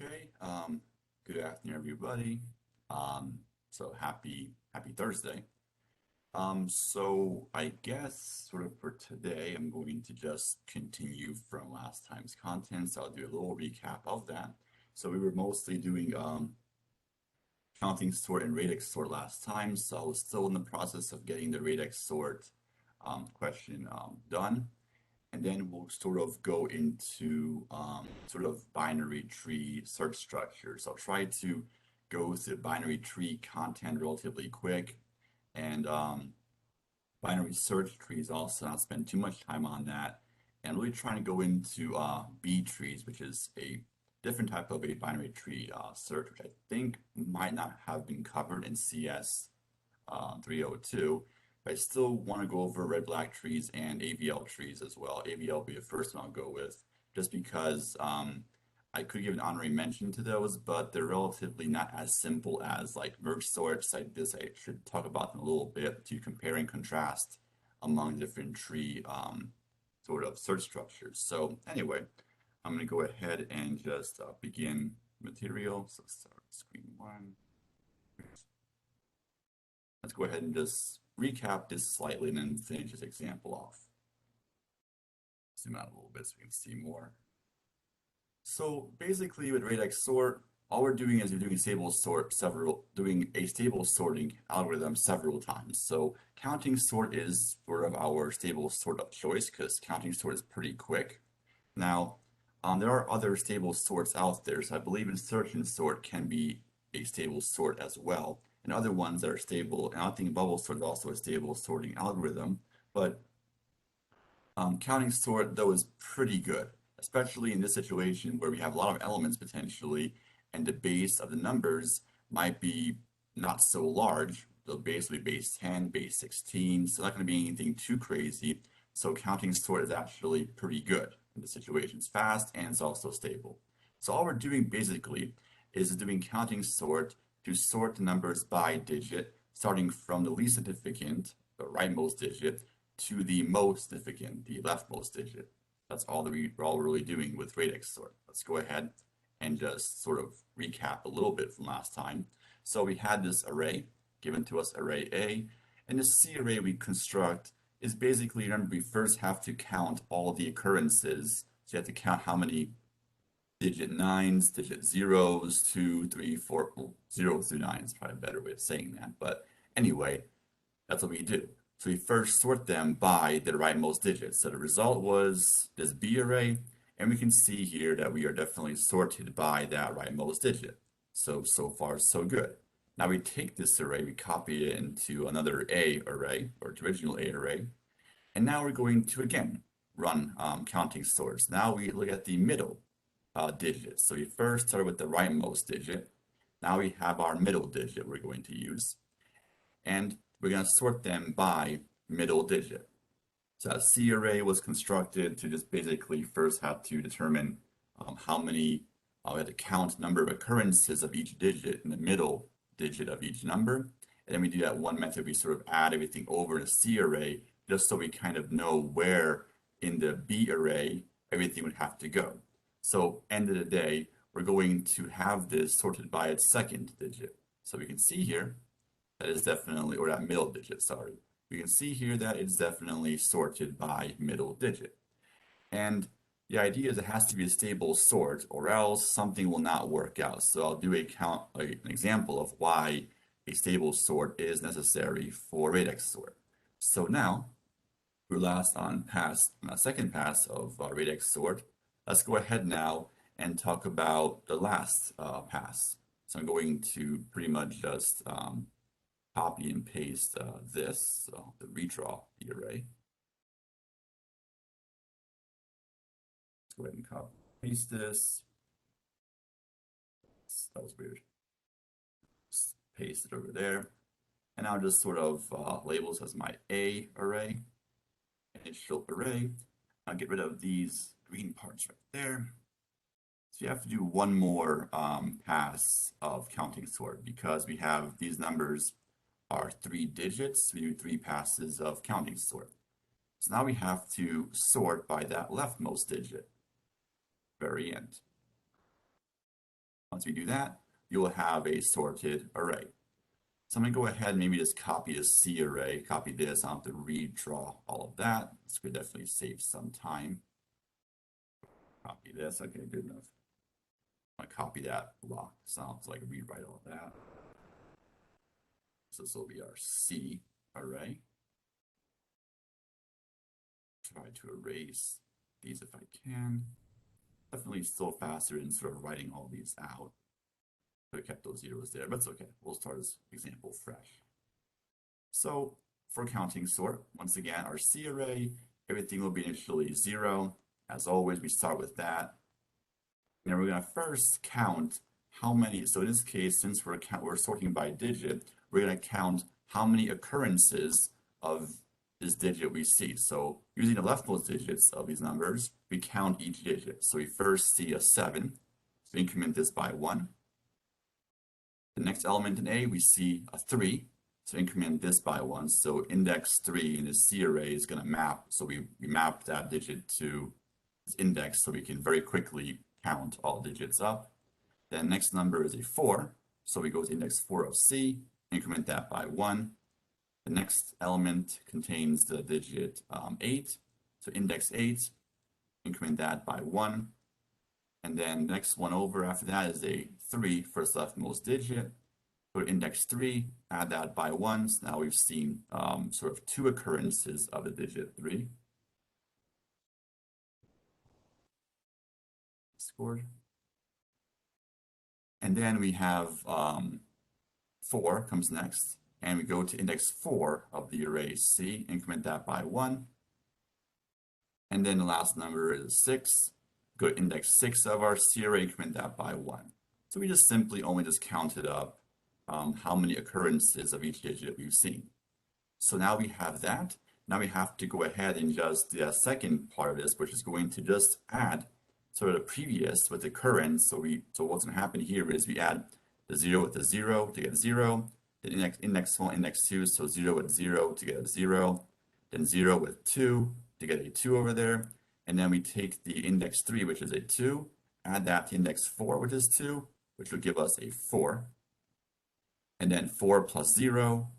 Okay, good afternoon, everybody. So happy Thursday. So I guess sort of for today, I'm going to just continue from last time's content. So I'll do a little recap of that. So we were mostly doing counting sort and radix sort last time. So I was still in the process of getting the radix sort question done. And then we'll sort of go into sort of binary tree search structures. I'll try to go through binary tree content relatively quick, and binary search trees also, not spend too much time on that, and really trying to go into B trees, which is a different type of a binary tree search, which I think might not have been covered in CS 302. But I still want to go over red-black trees and AVL trees as well. AVL will be the first one I'll go with, just because I could give an honorary mention to those, but they're relatively not as simple as like merge sorts like this. I should talk about them a little bit to compare and contrast among different tree sort of search structures. So anyway, I'm going to go ahead and just begin material. So start screen one. Let's go ahead and just recap this slightly and then finish this example off. Zoom out a little bit so we can see more. So basically with radix sort, all we're doing is we're doing a stable sorting algorithm several times. So counting sort is sort of our stable sort of choice because counting sort is pretty quick. Now, there are other stable sorts out there. So I believe insertion sort can be a stable sort as well, and other ones that are stable. And I think bubble sort is also a stable sorting algorithm. But counting sort, though, is pretty good, especially in this situation where we have a lot of elements potentially, and the base of the numbers might be not so large. So basically base 10, base 16, so not going to be anything too crazy. So counting sort is actually pretty good in the situation. It's fast and it's also stable. So all we're doing basically is doing counting sort to sort the numbers by digit, starting from the least significant, the rightmost digit, to the most significant, the leftmost digit. That's all that we're all really doing with radix sort. Let's go ahead and just sort of recap a little bit from last time. So we had this array given to us, array A, and the C array we construct is basically, remember, we first have to count all the occurrences. So you have to count how many digit nines, digit zeros, 2, 3, 4, well, 0 through 9 is probably a better way of saying that. But anyway, that's what we do. So we first sort them by the rightmost digit. So the result was this B array, and we can see here that we are definitely sorted by that rightmost digit. So far, so good. Now we take this array, we copy it into another A array, or the original A array, and now we're going to, again, run counting sorts. Now we look at the middle digit. So we first started with the rightmost digit. Now we have our middle digit we're going to use. And we're going to sort them by middle digit. So that C array was constructed to just basically first have to determine how many, we had to count number of occurrences of each digit in the middle digit of each number. And then we do that one method, we sort of add everything over in a C array just so we kind of know where in the B array everything would have to go. So end of the day, we're going to have this sorted by its second digit. So we can see here that is definitely, or that middle digit, sorry. We can see here that it's definitely sorted by middle digit. And the idea is it has to be a stable sort or else something will not work out. So I'll do an example of why a stable sort is necessary for radix sort. So now, we're last on second pass of radix sort. Let's go ahead now and talk about the last pass. So I'm going to pretty much just copy and paste this, so the redraw the array. Let's go ahead and copy paste this. That was weird. Just paste it over there. And I'll just sort of label this as my A array, initial array. I'll get rid of these green parts right there. So you have to do one more pass of counting sort because we have these numbers are 3 digits. We do 3 passes of counting sort. So now we have to sort by that leftmost digit, very end. Once we do that, you will have a sorted array. So I'm going to go ahead and maybe just copy this C array, copy this. I don't have to redraw all of that. This could definitely save some time. Copy this. Okay, good enough. I'm going to copy that block. Sounds like rewrite all of that. So this will be our C array. Try to erase these if I can. Definitely still faster in sort of writing all these out. Could have kept those zeros there, but it's okay. We'll start this example fresh. So for counting sort, once again, our C array, everything will be initially 0. As always, we start with that. And we're going to first count how many, so in this case, since we're sorting by digit, we're going to count how many occurrences of this digit we see. So using the leftmost digits of these numbers, we count each digit. So we first see a 7, so increment this by 1. The next element in A, we see a 3, so increment this by 1. So index 3 in the C array is going to map, so we map that digit to its index so we can very quickly count all digits up. Then next number is a 4, so we go to index 4 of C, increment that by 1. The next element contains the digit 8, so index 8, increment that by 1. And then next one over after that is a 3, first leftmost digit. Go to index 3, add that by 1. So now we've seen sort of 2 occurrences of the digit 3. Scored. And then we have 4 comes next. And we go to index 4 of the array C, increment that by 1. And then the last number is 6. Go to index 6 of our C array, increment that by 1. So we just simply only just counted up how many occurrences of each digit we've seen. So now we have that. Now we have to go ahead and just do the second part of this, which is going to just add sort of the previous with the current. So what's going to happen here is we add the 0 with the 0 to get 0. Then index 1, index 2, so 0 with 0 to get a 0. Then 0 with 2 to get a 2 over there. And then we take the index 3, which is a 2, add that to index 4, which is 2, which will give us a 4. And then 4 plus 0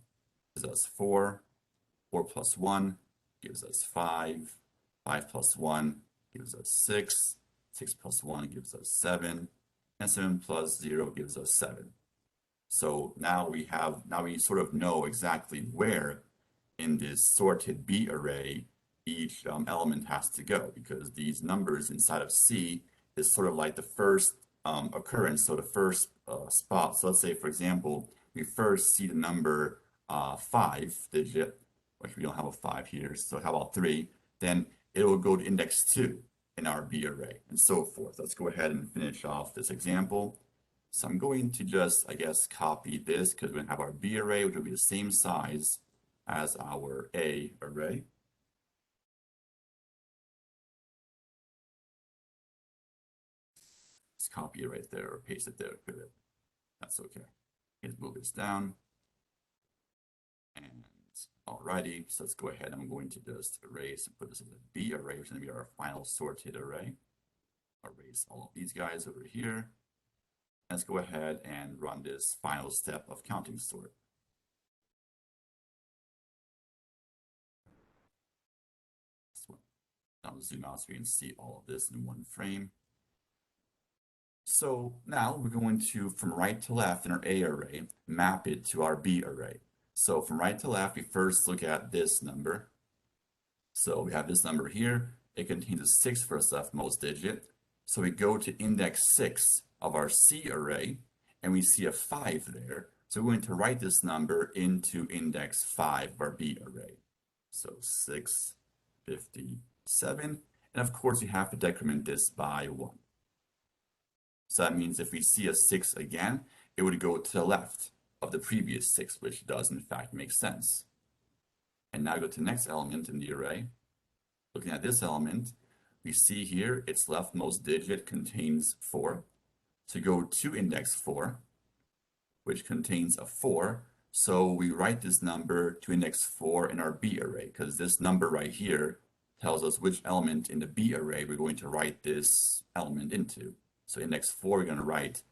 gives us 4. 4 plus 1 gives us 5. 5 plus 1 gives us 6. 6 plus 1 gives us 7. And 7 plus 0 gives us 7. So now we sort of know exactly where in this sorted B array each element has to go, because these numbers inside of C is sort of like the first occurrence, so the first spot. So let's say, for example, we first see the number 5 digit, which we don't have a 5 here, so how about 3? Then it will go to index 2 in our B array, and so forth. Let's go ahead and finish off this example. So I'm going to just, I guess, copy this because we're going to have our B array, which will be the same size as our A array. Just copy it right there or paste it there. That's okay. Let's move this down. And alrighty, so let's go ahead. I'm going to just erase and put this in the B array, which is going to be our final sorted array. Erase all of these guys over here. Let's go ahead and run this final step of counting sort. I'll zoom out so we can see all of this in one frame. So now we're going to, from right to left in our A array, map it to our B array. So from right to left, we first look at this number. So we have this number here. It contains a 6 for its leftmost digit. So we go to index 6 of our C array, and we see a 5 there. So we're going to write this number into index 5 of our B array. So 657. And of course, you have to decrement this by 1. So that means if we see a 6 again, it would go to the left of the previous 6, which does in fact make sense. And now go to the next element in the array. Looking at this element, we see here its leftmost digit contains 4. So go to index 4, which contains a 4. So we write this number to index 4 in our B array, because this number right here tells us which element in the B array we're going to write this element into. So index 4, we're going to write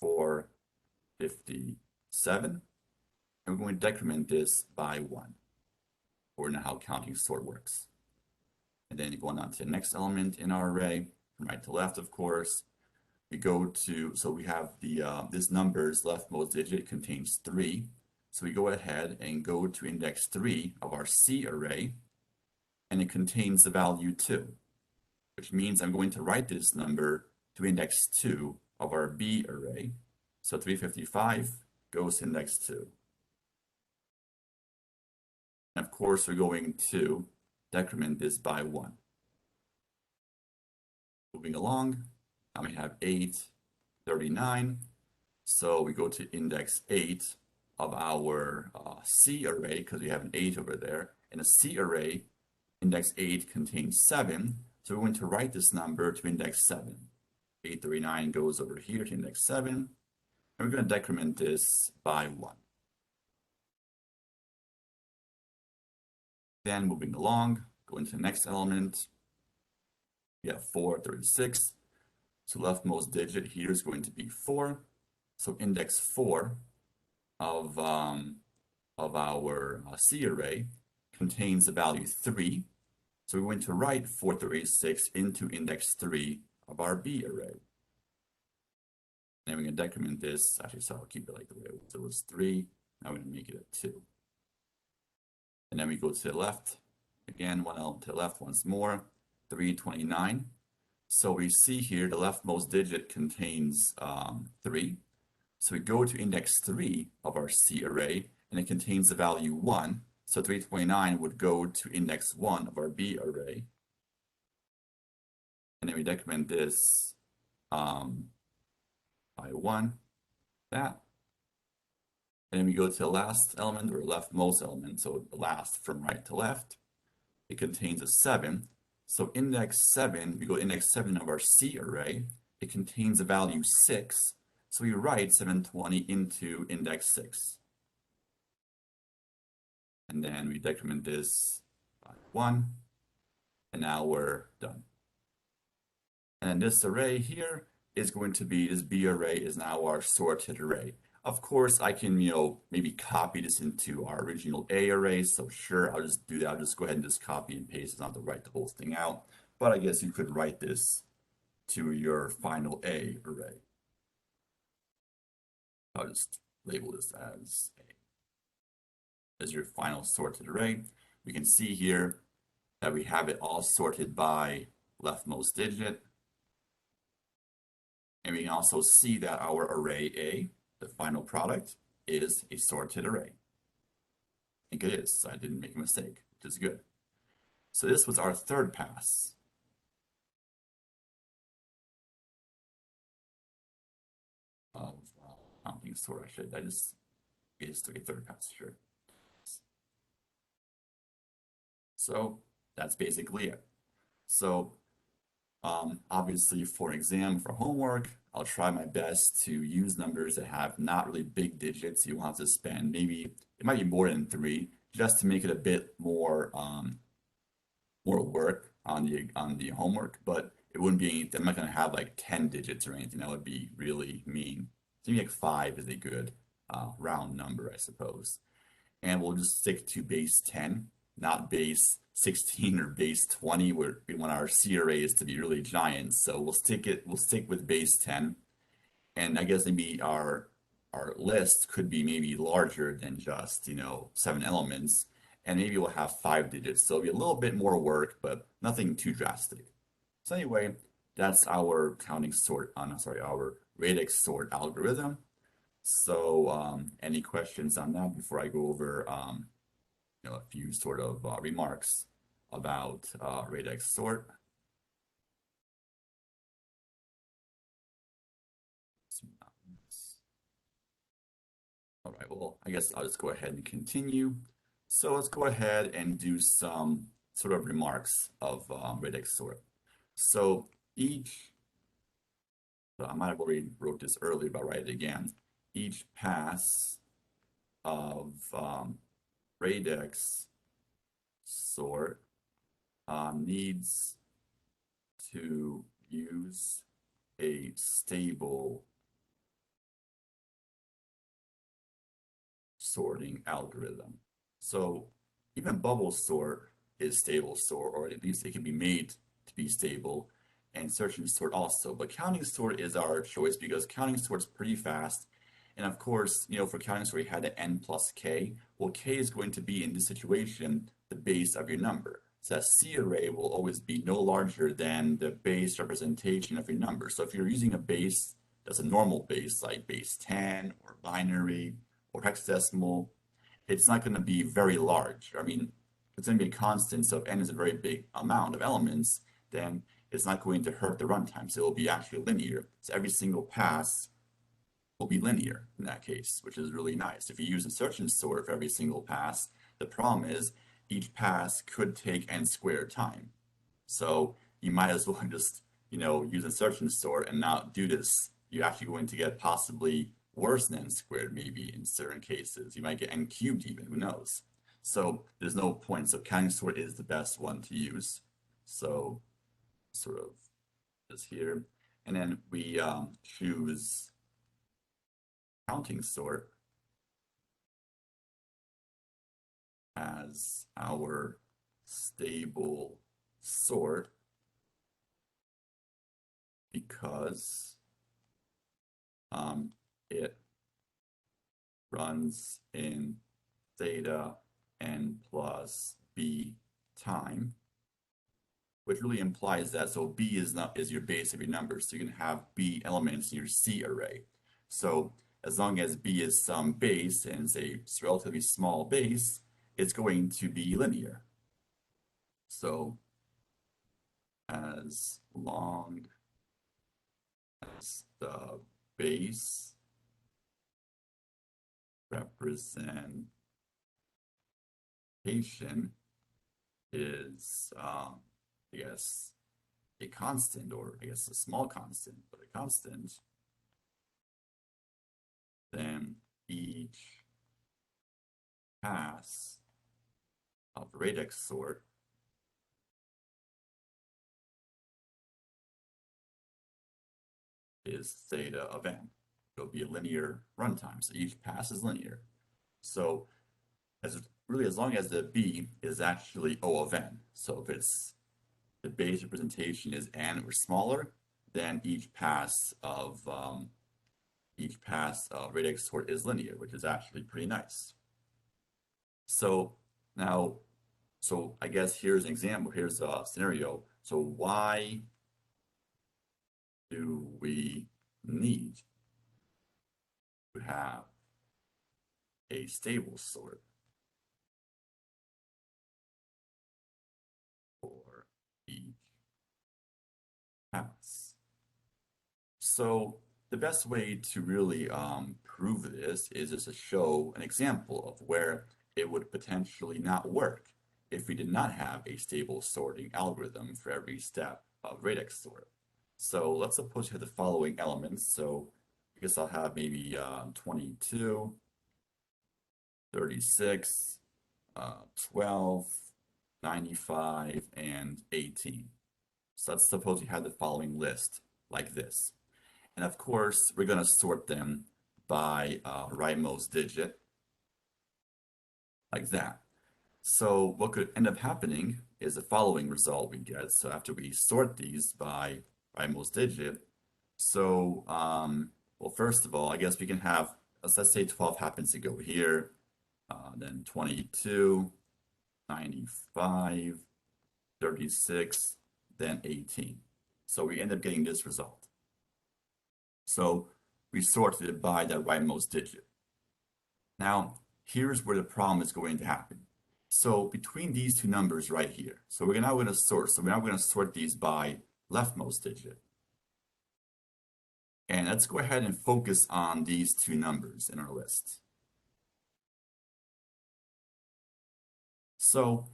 457. And we're going to decrement this by 1, or know how counting sort works. And then going on to the next element in our array, from right to left, of course. We go to, so we have the this number's leftmost digit contains 3. So we go ahead and go to index 3 of our C array, and it contains the value 2, which means I'm going to write this number to index 2 of our B array. So 355 goes to index 2. And of course, we're going to decrement this by 1. Moving along, now we have 839. So we go to index 8 of our C array, because we have an 8 over there. In a C array, index 8 contains 7. So we're going to write this number to index 7. 839 goes over here to index 7. And we're going to decrement this by 1. Then moving along, go into the next element. We have 436. So leftmost digit here is going to be 4. So index 4 of our C array contains the value 3. So we're going to write 436 into index 3 of our B array. And we're going to decrement this. Actually, so I'll keep it like the way it was. So it was 3. Now we're going to make it a 2. And then we go to the left. Again, one element to the left once more. 329. So we see here the leftmost digit contains 3. So we go to index 3 of our C array, and it contains the value 1. So 329 would go to index 1 of our B array. And then we decrement this by 1, that. And then we go to the last element, or leftmost element, so the last from right to left. It contains a 7. So index 7, we go to index 7 of our C array. It contains a value 6. So we write 720 into index 6. And then we decrement this by 1. And now we're done. And this array here is going to be, this B array is now our sorted array. Of course, I can, maybe copy this into our original A array. So sure, I'll just do that. I'll just go ahead and just copy and paste. It's not to write the whole thing out. But I guess you could write this to your final A array. I'll just label this as A. As your final sorted array. We can see here that we have it all sorted by leftmost digit. And we can also see that our array A, the final product, is a sorted array. I think it is, so I didn't make a mistake, which is good. So this was our third pass. Of counting sort, I just took a third pass, sure. So that's basically it. So obviously for exam, for homework, I'll try my best to use numbers that have not really big digits. You want to spend maybe, it might be more than 3, just to make it a bit more work on the homework, but it wouldn't be anything. I'm not going to have like 10 digits or anything. That would be really mean. So maybe like 5 is a good round number, I suppose. And we'll just stick to base 10, not base 16 or base 20, where we want our C arrays to be really giant. So we'll stick with base 10. And I guess maybe our list could be maybe larger than just, 7 elements. And maybe we'll have 5 digits. So it'll be a little bit more work, but nothing too drastic. So anyway, that's our counting sort, our radix sort algorithm. So any questions on that before I go over a few sort of remarks about radix sort? All right, well, I guess I'll just go ahead and continue. So let's go ahead and do some sort of remarks of radix sort. So I might have already wrote this earlier, but I'll write it again. Each pass of radix sort needs to use a stable sorting algorithm. So even bubble sort is stable sort, or at least it can be made to be stable, and search and sort also. But counting sort is our choice because counting sort's pretty fast. And of course, for counting sort, we had the n plus k. Well, k is going to be, in this situation, the base of your number. So that C array will always be no larger than the base representation of your number. So if you're using a base that's a normal base, like base 10 or binary or hexadecimal, it's not going to be very large. I mean, it's going to be a constant, so if n is a very big amount of elements, then it's not going to hurt the runtime. So it will be actually linear. So every single pass will be linear in that case, which is really nice. If you use a search and sort for every single pass, the problem is each pass could take n squared time. So you might as well just, use a search and sort and not do this. You're actually going to get possibly worse than n squared maybe in certain cases. You might get n cubed even, who knows? So there's no point. So counting sort is the best one to use. So sort of this here. And then we choose counting sort as our stable sort because it runs in theta n plus b time, which really implies that, so b is your base of your numbers, so you can have b elements in your C array. So as long as b is some base and it's a relatively small base, it's going to be linear. So as long as the base representation is, I guess, a constant, or I guess a small constant, but a constant, then each pass of radix sort is theta of n. It'll be a linear runtime, so each pass is linear. So as long as the b is actually O of n. So if it's the base representation is n or smaller, then each pass of radix sort is linear, which is actually pretty nice. So now, I guess here's an example. Here's a scenario. So why do we need to have a stable sort for each pass? So the best way to really prove this is just to show an example of where it would potentially not work if we did not have a stable sorting algorithm for every step of radix sort. So let's suppose you have the following elements. So I guess I'll have maybe 22, 36, 12, 95, and 18. So let's suppose you have the following list like this. And of course, we're going to sort them by rightmost digit, like that. So what could end up happening is the following result we get. So after we sort these by rightmost digit, so, well, first of all, I guess we can have, let's say 12 happens to go here, then 22, 95, 36, then 18. So we end up getting this result. So we sorted it by that rightmost digit. Now, here's where the problem is going to happen. So between these two numbers right here, so we're now going to sort. So we're now going to sort these by leftmost digit. And let's go ahead and focus on these two numbers in our list. So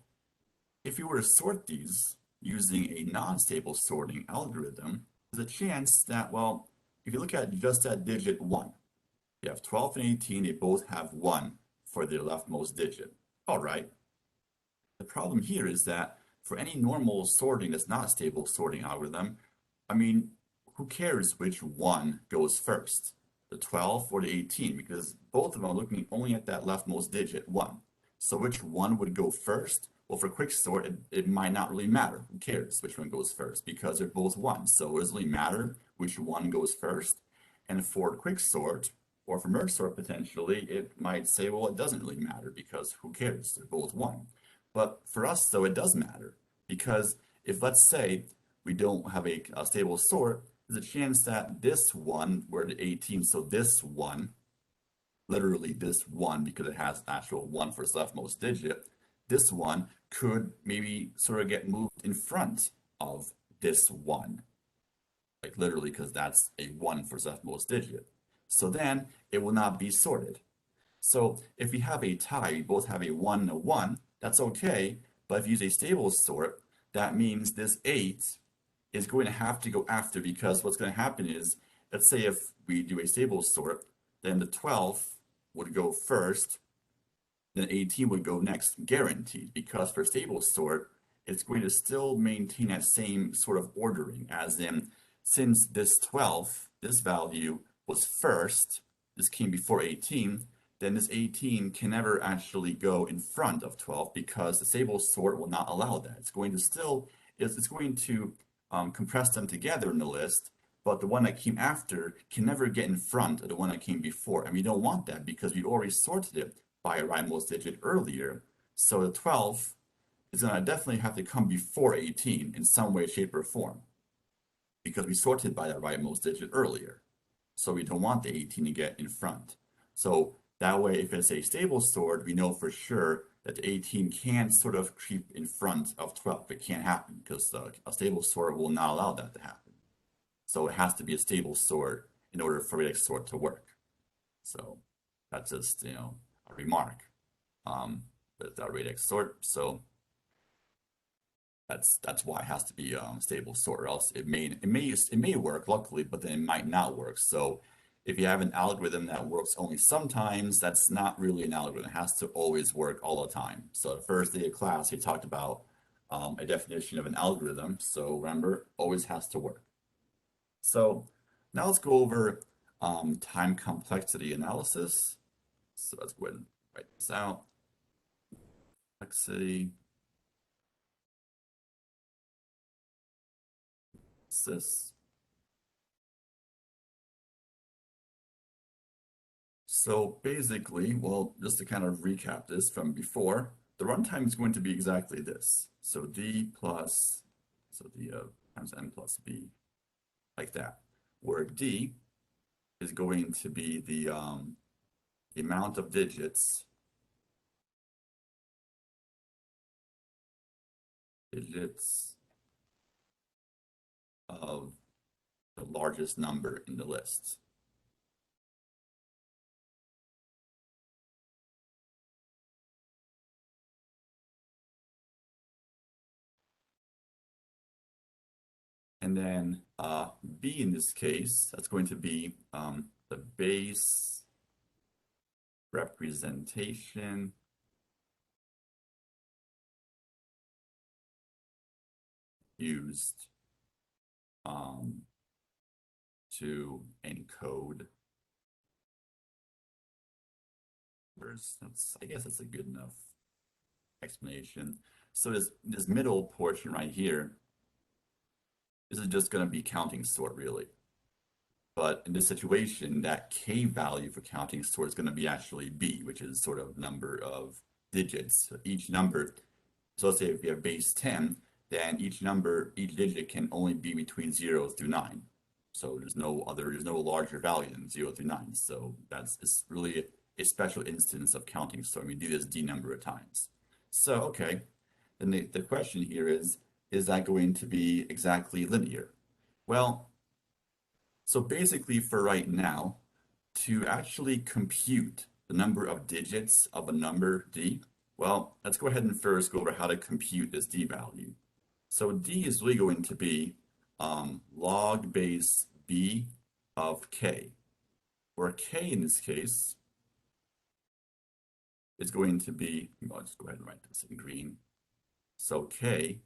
if you were to sort these using a non-stable sorting algorithm, there's a chance that, well, if you look at just that digit 1, you have 12 and 18, they both have 1 for their leftmost digit. All right. The problem here is that for any normal sorting that's not a stable sorting algorithm, I mean, who cares which one goes first? the 12 or the 18, because both of them are looking only at that leftmost digit, 1. So which one would go first? Well, for quicksort, it might not really matter. Who cares which one goes first? Because they're both 1. So it doesn't really matter which one goes first. And for quicksort, or for merge sort potentially, it might say, well, it doesn't really matter because who cares? They're both 1. But for us, though, it does matter. Because if, let's say, we don't have a stable sort, there's a chance that this one, where the 18, so this one, literally this one, because it has actual 1 for its leftmost digit, this one could maybe sort of get moved in front of this one. Like literally, because that's a 1 for its leftmost digit. So then it will not be sorted. So if we have a tie, we both have a 1 and a 1, that's okay. But if you use a stable sort, that means this 8 is going to have to go after, because what's going to happen is, let's say if we do a stable sort, then the 12 would go first, then 18 would go next, guaranteed, because for stable sort, it's going to still maintain that same sort of ordering, as in, since this 12, this value was first, this came before 18, then this 18 can never actually go in front of 12 because the stable sort will not allow that. It's going to still, it's going to compress them together in the list, but the one that came after can never get in front of the one that came before. And we don't want that because we already sorted it by a rightmost digit earlier. So the 12 is going to definitely have to come before 18 in some way, shape, or form because we sorted by that rightmost digit earlier. So we don't want the 18 to get in front. So that way, if it's a stable sort, we know for sure that the 18 can sort of creep in front of 12. It can't happen because a stable sort will not allow that to happen. So it has to be a stable sort in order for radix sort to work. So that's just, a remark with our radix sort. So that's why it has to be stable sort, or else it may work, luckily, but then it might not work. So if you have an algorithm that works only sometimes, that's not really an algorithm. It has to always work all the time. So the first day of class, we talked about a definition of an algorithm. So remember, always has to work. So now let's go over time complexity analysis. So let's go ahead and write this out. Complexity. This. So basically, well, just to kind of recap this from before, the runtime is going to be exactly this. So D plus, so D times N plus B, like that, where D is going to be the amount of digits of the largest number in the list. And then B in this case, that's going to be the base representation used to encode. I guess that's a good enough explanation. So this middle portion right here, this is just going to be counting sort, really. But in this situation, that k value for counting sort is going to be actually b, which is sort of number of digits. So each number, so let's say if we have base 10, then each digit can only be between 0 through 9. So there's no larger value than 0 through 9. So it's really a special instance of counting sort. We do this d number of times. So, okay, then the question here is that going to be exactly linear? Well, so basically for right now, to actually compute the number of digits of a number d, well, let's go ahead and first go over how to compute this d value. So d is really going to be log base b of k, where k in this case is going to be, I'll just go ahead and write this in green. So k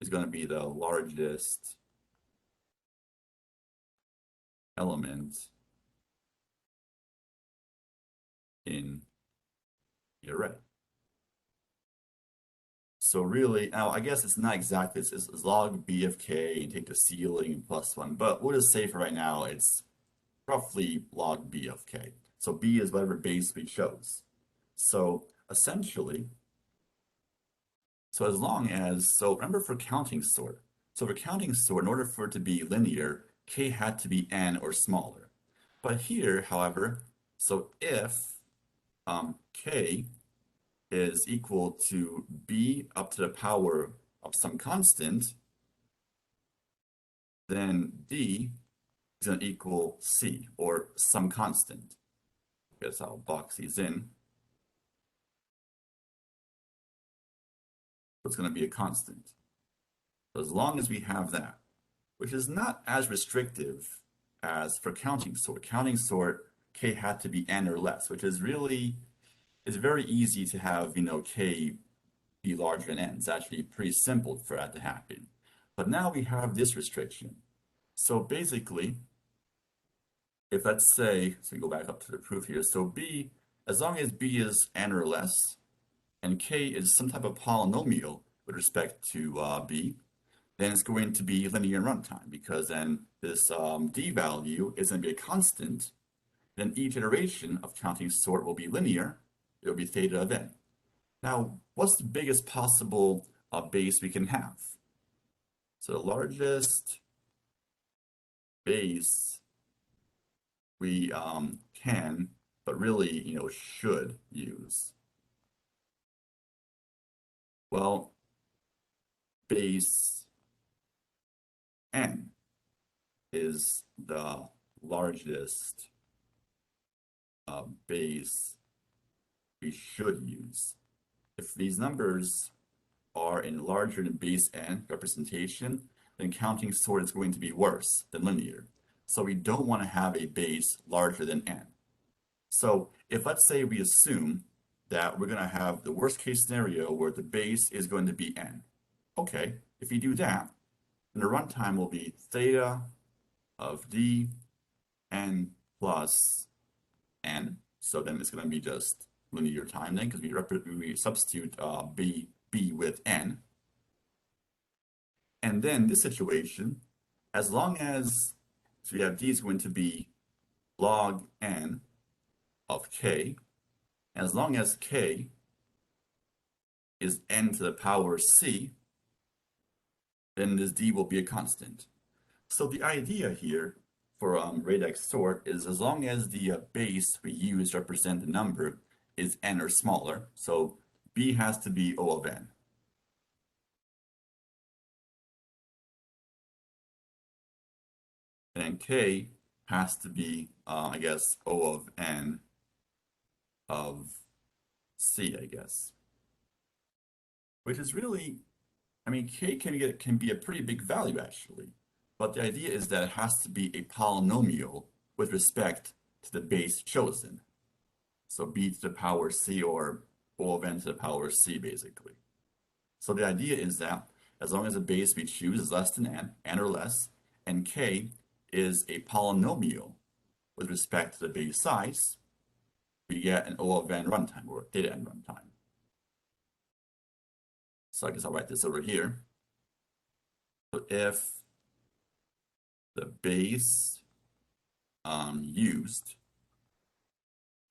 is going to be the largest element in the array. So really, now I guess it's not exactly, it's log b of k and take the ceiling plus 1, but we'll just say for right now it's roughly log b of k. So b is whatever base we chose. So essentially, so as long as, so remember for counting sort. So for counting sort, in order for it to be linear, k had to be n or smaller. But here, however, so if k is equal to b up to the power of some constant, then d is going to equal c, or some constant. I guess I'll box these in. So it's going to be a constant. So as long as we have that, which is not as restrictive as for counting sort. Counting sort, k had to be n or less, which is really, it's very easy to have, k be larger than n. It's actually pretty simple for that to happen. But now we have this restriction. So basically, if let's say, so we go back up to the proof here, so b, as long as b is n or less, and k is some type of polynomial with respect to b, then it's going to be linear in runtime, because then this d value is going to be a constant. Then each iteration of counting sort will be linear. It will be theta of n. Now, what's the biggest possible base we can have? So the largest base we can, but really, should use. Well, base n is the largest base we should use. If these numbers are in larger than base n representation, then counting sort is going to be worse than linear. So we don't want to have a base larger than n. So if let's say we assume that we're going to have the worst case scenario where the base is going to be n. Okay, if you do that, then the runtime will be theta of d n plus n. So then it's going to be just linear time then, because we substitute b with n. And then this situation, as long as, so we have d is going to be log n of k, as long as k is n to the power c, then this d will be a constant. So the idea here for radix sort is as long as the base we use to represent the number is n or smaller, so b has to be O of n. And k has to be, I guess, O of n of c, I guess. Which is really, I mean, k can be a pretty big value, actually. But the idea is that it has to be a polynomial with respect to the base chosen. So b to the power c, or O of n to the power c, basically. So the idea is that as long as the base we choose is less than n or less, and k is a polynomial with respect to the base size, we get an O of n runtime, or theta n runtime. So I guess I'll write this over here. So if the base used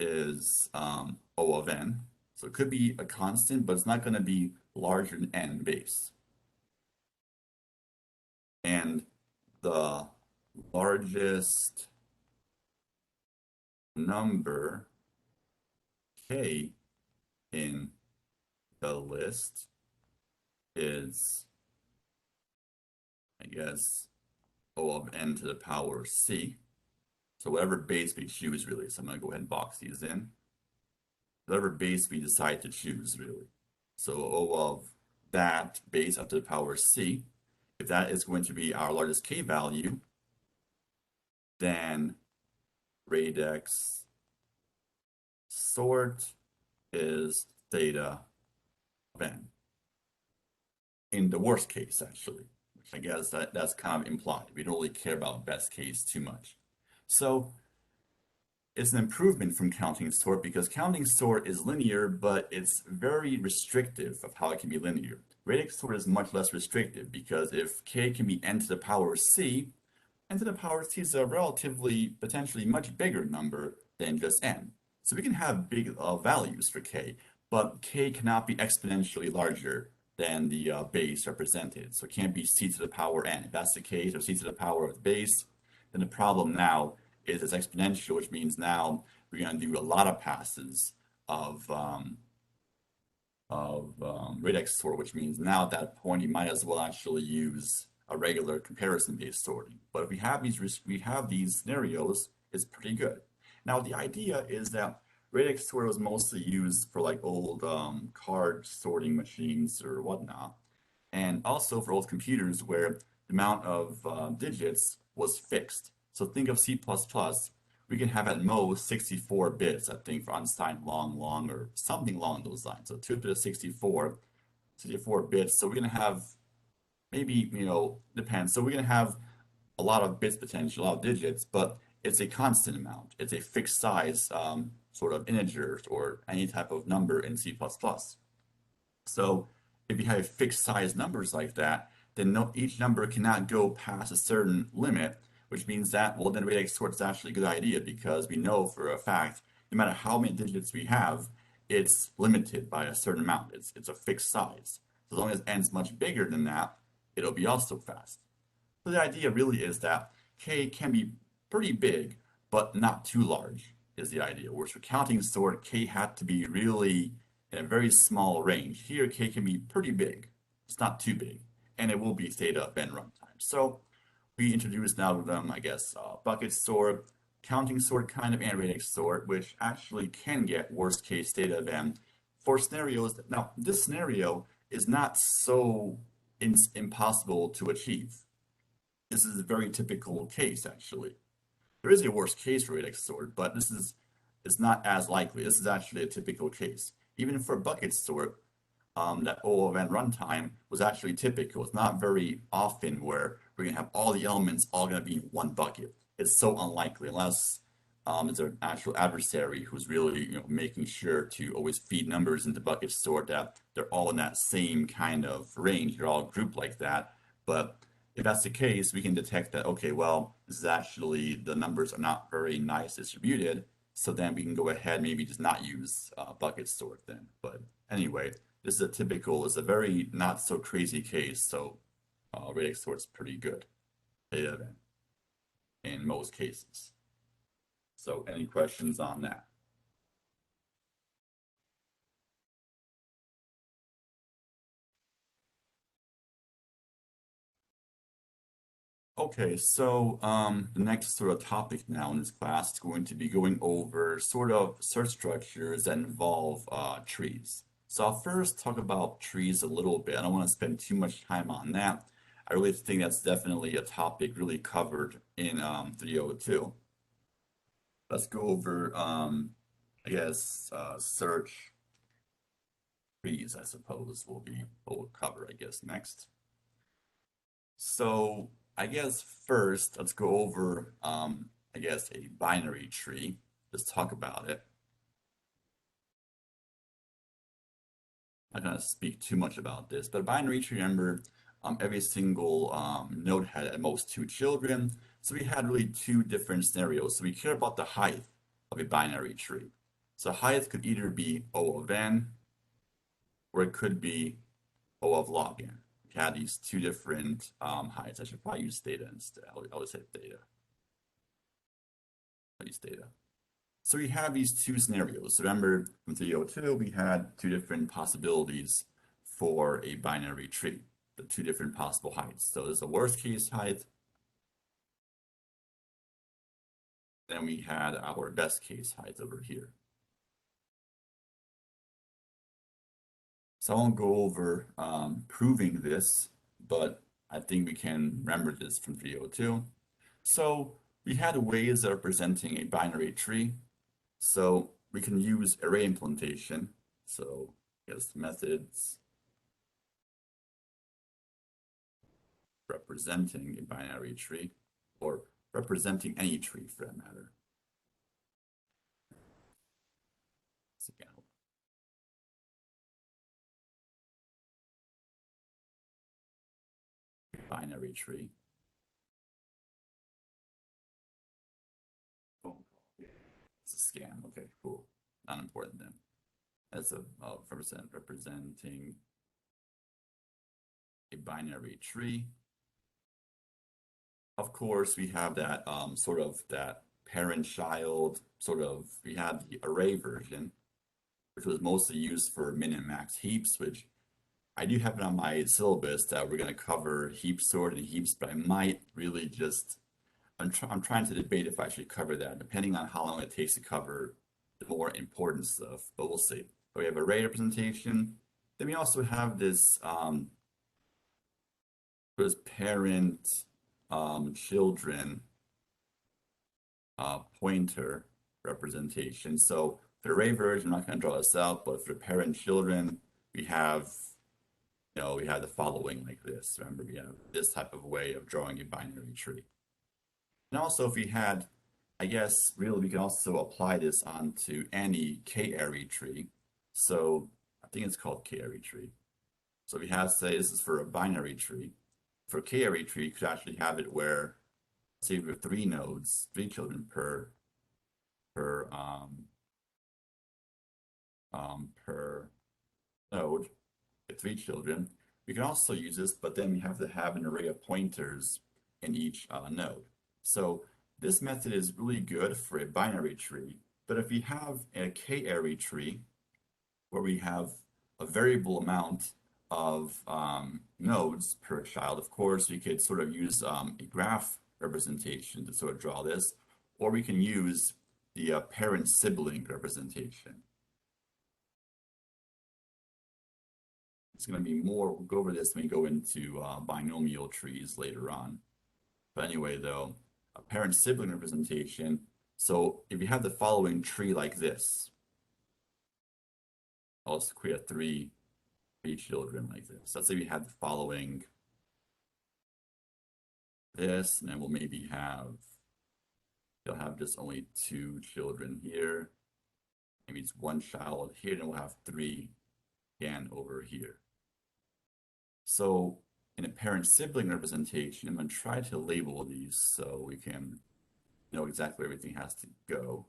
is O of n, so it could be a constant, but it's not going to be larger than n base. And the largest number k in the list is, I guess, O of n to the power c. So whatever base we choose, really. So I'm going to go ahead and box these in. Whatever base we decide to choose, really. So O of that base up to the power c, if that is going to be our largest k value, then radix sort is theta of n. In the worst case, actually, which I guess that's kind of implied. We don't really care about best case too much. So it's an improvement from counting sort because counting sort is linear, but it's very restrictive of how it can be linear. Radix sort is much less restrictive because if k can be n to the power c, n to the power c is a relatively, potentially much bigger number than just n. So we can have big values for k, but k cannot be exponentially larger than the base represented. So it can't be c to the power n. If that's the case, or c to the power of the base, then the problem now is it's exponential, which means now we're going to do a lot of passes of radix sort, which means now at that point you might as well actually use a regular comparison-based sorting. But if we have these scenarios, it's pretty good. Now the idea is that radix sort was mostly used for like old card sorting machines or whatnot, and also for old computers where the amount of digits was fixed. So think of C++. We can have at most 64 bits, I think, for unsigned long, or something along those lines. So 2 to the 64, 64 bits. So we're going to have maybe, depends. So we're going to have a lot of bits potential, a lot of digits, but it's a constant amount. It's a fixed size sort of integer or any type of number in C++. So if you have fixed size numbers like that, then each number cannot go past a certain limit, which means that, well, then radix sort is actually a good idea because we know for a fact, no matter how many digits we have, it's limited by a certain amount. It's a fixed size. So as long as n's much bigger than that, it'll be also fast. So the idea really is that k can be pretty big, but not too large is the idea. Whereas for counting sort, k had to be really in a very small range. Here, k can be pretty big. It's not too big, and it will be theta of n runtime. So we introduced an algorithm, I guess, bucket sort, counting sort kind of, and radix sort, which actually can get worst case theta of n for scenarios. Now, this scenario is not so impossible to achieve. This is a very typical case, actually. There is a worst case for radix sort, but it's not as likely. This is actually a typical case. Even for bucket sort, that O of n runtime was actually typical. It's not very often where we're going to have all the elements all going to be in one bucket. It's so unlikely unless it's an actual adversary who's really making sure to always feed numbers into bucket sort that they're all in that same kind of range. They're all grouped like that. But if that's the case, we can detect that, okay, well, this is actually, the numbers are not very nice distributed. So then we can go ahead, maybe just not use bucket sort then. But anyway, this is a very not so crazy case. So radix sort's pretty good in most cases. So any questions on that? Okay, so the next sort of topic now in this class is going to be going over sort of search structures that involve trees. So I'll first talk about trees a little bit. I don't want to spend too much time on that. I really think that's definitely a topic really covered in 302. Let's go over, I guess, search trees, I suppose, we'll cover, I guess, next. So I guess first, let's go over, I guess, a binary tree. Just talk about it. I'm not going to speak too much about this, but a binary tree, remember, every single node had at most 2 children. So we had really 2 different scenarios. So we care about the height of a binary tree. So height could either be O of n, or it could be O of log n. We had these 2 different heights. I should probably use theta instead. I'll just say theta. I'll use theta. So we have these 2 scenarios. So remember, from 302, we had 2 different possibilities for a binary tree, the 2 different possible heights. So there's a worst case height. Then we had our best case height over here. So I won't go over proving this, but I think we can remember this from 302. So we had ways of representing a binary tree. So we can use array implementation. So yes, methods representing a binary tree, or representing any tree for that matter. Again, binary tree. Oh, it's a scam. Okay, cool. Not important then. That's a representing a binary tree. Of course, we have that sort of that parent-child sort of. We have the array version, which was mostly used for min and max heaps, which I do have it on my syllabus that we're going to cover heap sort and heaps, but I might really just I'm trying to debate if I should cover that, depending on how long it takes to cover the more important stuff, but we'll see. But we have array representation. Then we also have this parent children pointer representation. So for the array version, I'm not going to draw this out, but for parent children, we have we have the following like this. Remember, we have this type of way of drawing a binary tree. And also if we had, I guess, really we can also apply this onto any k-array tree. So I think it's called k-array tree. So we have, say, this is for a binary tree. For a k-array tree, you could actually have it where, say, we have 3 nodes, 3 children per node, 3 children. We can also use this, but then we have to have an array of pointers in each node. So this method is really good for a binary tree, but if we have a k-array tree where we have a variable amount of nodes per child, of course, we could sort of use a graph representation to sort of draw this, or we can use the parent sibling representation. It's going to be more, we'll go over this when we go into binomial trees later on. But anyway, though, a parent sibling representation. So if you have the following tree like this, I'll just create 3 children like this. Let's say we have the following this, and then we'll maybe have, you'll have just only 2 children here. Maybe it's 1 child here, and we'll have 3 again over here. So in a parent sibling representation, I'm going to try to label these so we can know exactly where everything has to go.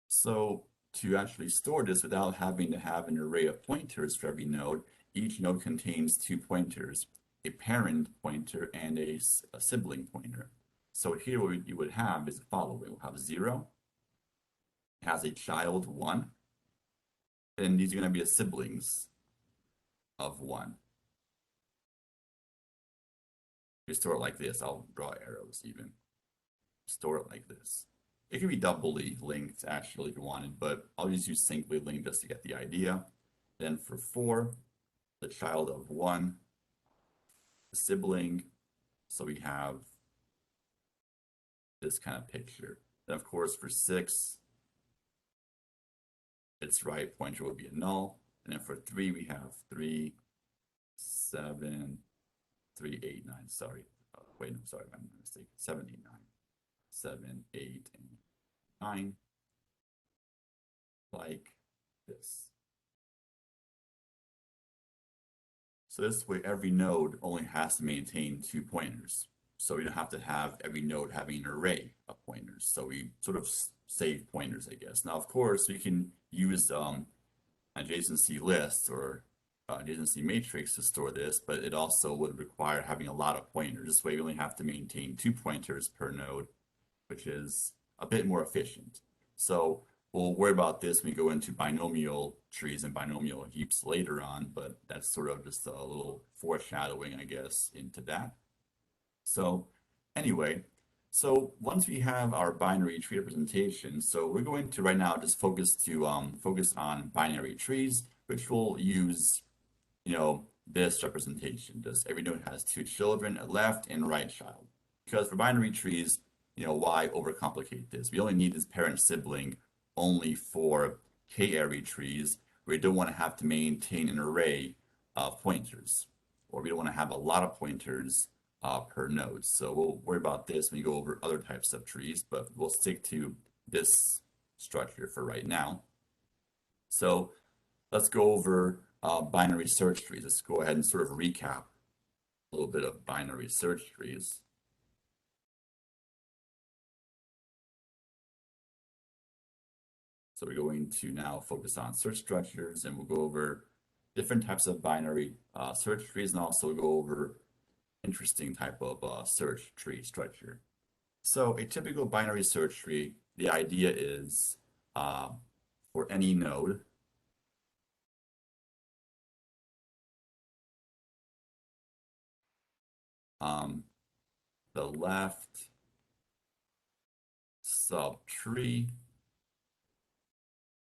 So to actually store this without having to have an array of pointers for every node, each node contains 2 pointers, a parent pointer and a sibling pointer. So here what you would have is the following. We'll have 0, has a child 1, and these are going to be the siblings of 1. You store it like this. I'll draw arrows even. Store it like this. It can be doubly linked actually if you wanted, but I'll just use singly linked just to get the idea. Then for 4, the child of 1, the sibling. So we have this kind of picture. Then of course for 6, its right pointer would be a null. And then for 3, we have 3, 7, 3, 8, 9. Sorry. Wait, no, sorry, my mistake. 7, 8, 9. 7, 8, and 9. Like this. So this way, every node only has to maintain 2 pointers. So we don't have to have every node having an array of pointers. So we sort of save pointers, I guess. Now, of course, we can use adjacency list or adjacency matrix to store this, but it also would require having a lot of pointers. This way, we only have to maintain 2 pointers per node, which is a bit more efficient. So we'll worry about this when we go into binomial trees and binomial heaps later on, but that's sort of just a little foreshadowing, I guess, into that. So anyway, so once we have our binary tree representation, so we're going to right now just focus on binary trees, which will use, this representation. Just every node has 2 children, a left and right child. Because for binary trees, why overcomplicate this? We only need this parent sibling only for k-array trees. We don't want to have to maintain an array pointers, or we don't want to have a lot of pointers per node. So we'll worry about this when we go over other types of trees, but we'll stick to this structure for right now. So let's go over binary search trees. Let's go ahead and sort of recap a little bit of binary search trees. So we're going to now focus on search structures, and we'll go over different types of binary search trees, and also go over interesting type of search tree structure. So a typical binary search tree, the idea is for any node, the left subtree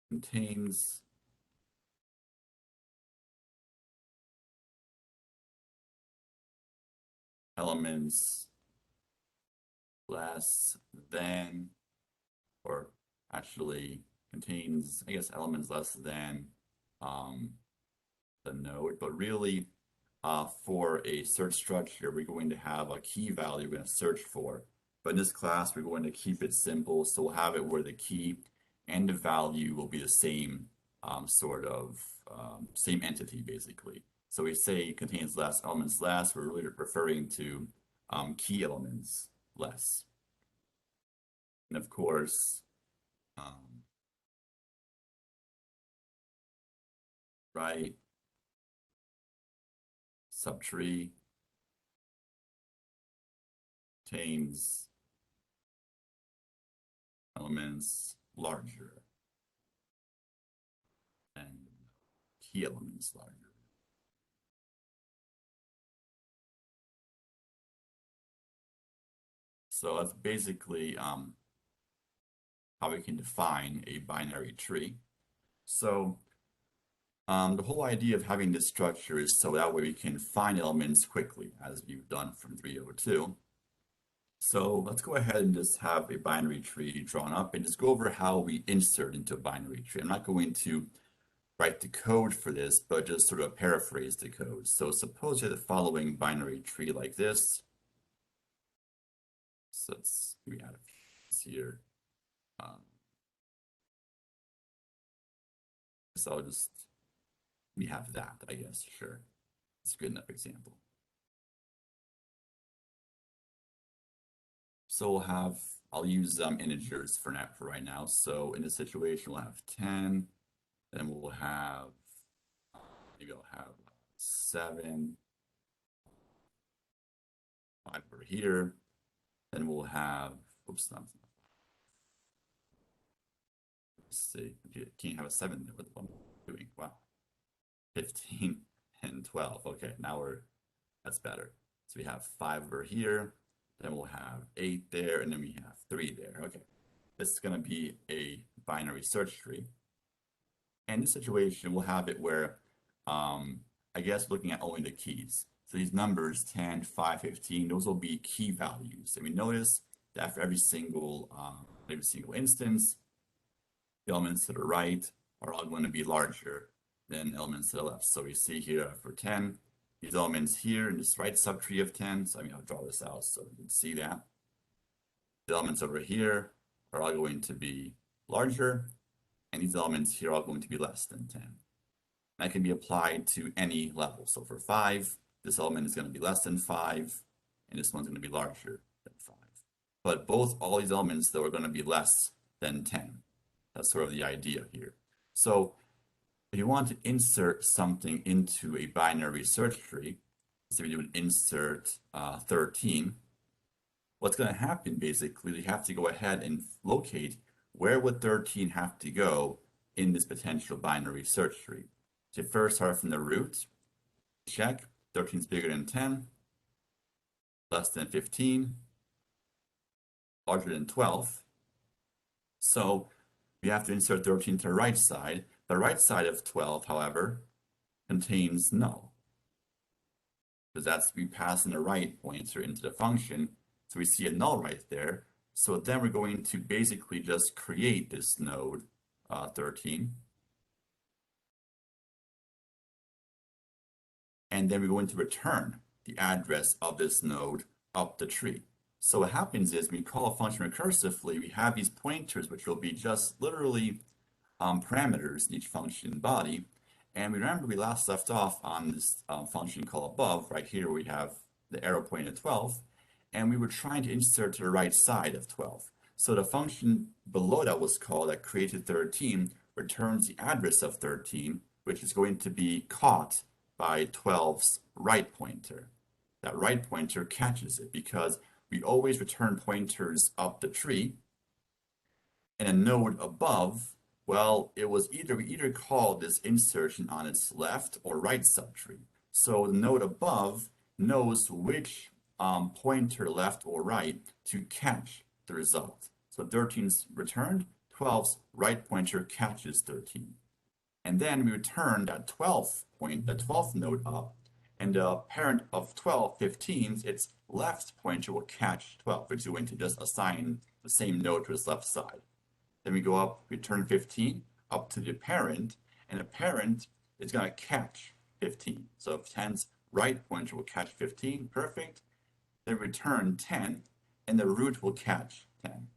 contains elements less than, or actually contains, I guess, elements less than the node, but really for a search structure, we're going to have a key value we're going to search for. But in this class, we're going to keep it simple. So we'll have it where the key and the value will be the same same entity, basically. So we say contains less elements less, we're really referring to key elements less. And of course, right subtree contains elements larger than key elements larger. So that's basically how we can define a binary tree. So the whole idea of having this structure is so that way we can find elements quickly, as we've done from 302. So let's go ahead and just have a binary tree drawn up and just go over how we insert into a binary tree. I'm not going to write the code for this, but just sort of paraphrase the code. So suppose you have the following binary tree like this. So we have this here. So we have that, I guess, sure. It's a good enough example. So I'll use integers for right now. So in this situation, we'll have 10, then we'll have, maybe I'll have 7, 5 over here, then we'll have, oops, let's see, you can't have a 7 there with what I'm doing, wow. 15 and 12, okay, that's better. So we have 5 over here, then we'll have 8 there, and then we have 3 there. Okay, this is going to be a binary search tree. And in this situation, we'll have it where, I guess, looking at only the keys. So these numbers, 10, 5, 15, those will be key values. And we notice that for every single instance, the elements to the right are all going to be larger than elements to the left. So we see here for 10, these elements here in this right subtree of 10, so I'll draw this out so you can see that. The elements over here are all going to be larger, and these elements here are all going to be less than 10. That can be applied to any level. So for 5, this element is going to be less than 5, and this one's going to be larger than 5. But all these elements, though, are going to be less than 10. That's sort of the idea here. So if you want to insert something into a binary search tree, so we do an insert 13, what's going to happen basically, you have to go ahead and locate where would 13 have to go in this potential binary search tree. So first start from the root, check, 13 is bigger than 10, less than 15, larger than 12. So we have to insert 13 to the right side. The right side of 12, however, contains null, because we pass in the right pointer into the function. So we see a null right there. So then we're going to basically just create this node 13. and then we're going to return the address of this node up the tree. So what happens is when we call a function recursively, we have these pointers, which will be just literally parameters in each function body. And we remember we last left off on this function called above. Right here we have the arrow pointing at 12, and we were trying to insert to the right side of 12. So the function below that was called that created 13 returns the address of 13, which is going to be caught by 12's right pointer. That right pointer catches it because we always return pointers up the tree, and a node above, well, we either called this insertion on its left or right subtree. So the node above knows which pointer left or right to catch the result. So 13's returned, 12's right pointer catches 13. And then we return that 12th node up, and the parent of 12, 15, its left pointer will catch 12, which is going to just assign the same node to its left side. Then we go up, return 15 up to the parent, and the parent is going to catch 15. So 10's right pointer will catch 15, perfect. Then return 10, and the root will catch 10.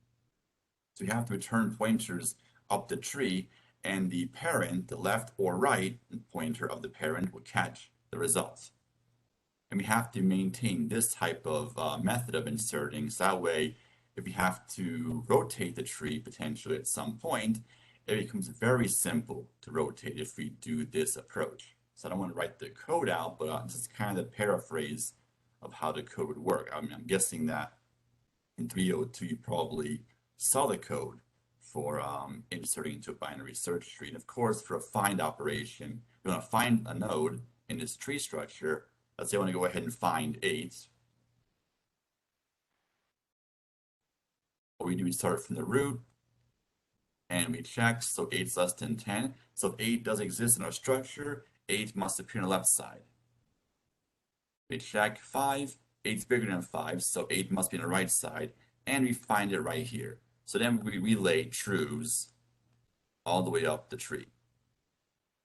So we have to return pointers up the tree, and the parent, the left or right pointer of the parent, will catch the result. And we have to maintain this type of method of inserting, so that way, if we have to rotate the tree potentially at some point, it becomes very simple to rotate if we do this approach. So I don't want to write the code out, but just kind of the paraphrase of how the code would work. I mean, I'm guessing that in 302 you probably saw the code for inserting into a binary search tree. And of course, for a find operation, we want to find a node in this tree structure. Let's say I want to go ahead and find 8. What we do, we start from the root, and we check, so 8 is less than 10. So if 8 does exist in our structure, 8 must appear on the left side. We check 5, 8 is bigger than 5, so 8 must be on the right side, and we find it right here. So then we relay trues all the way up the tree.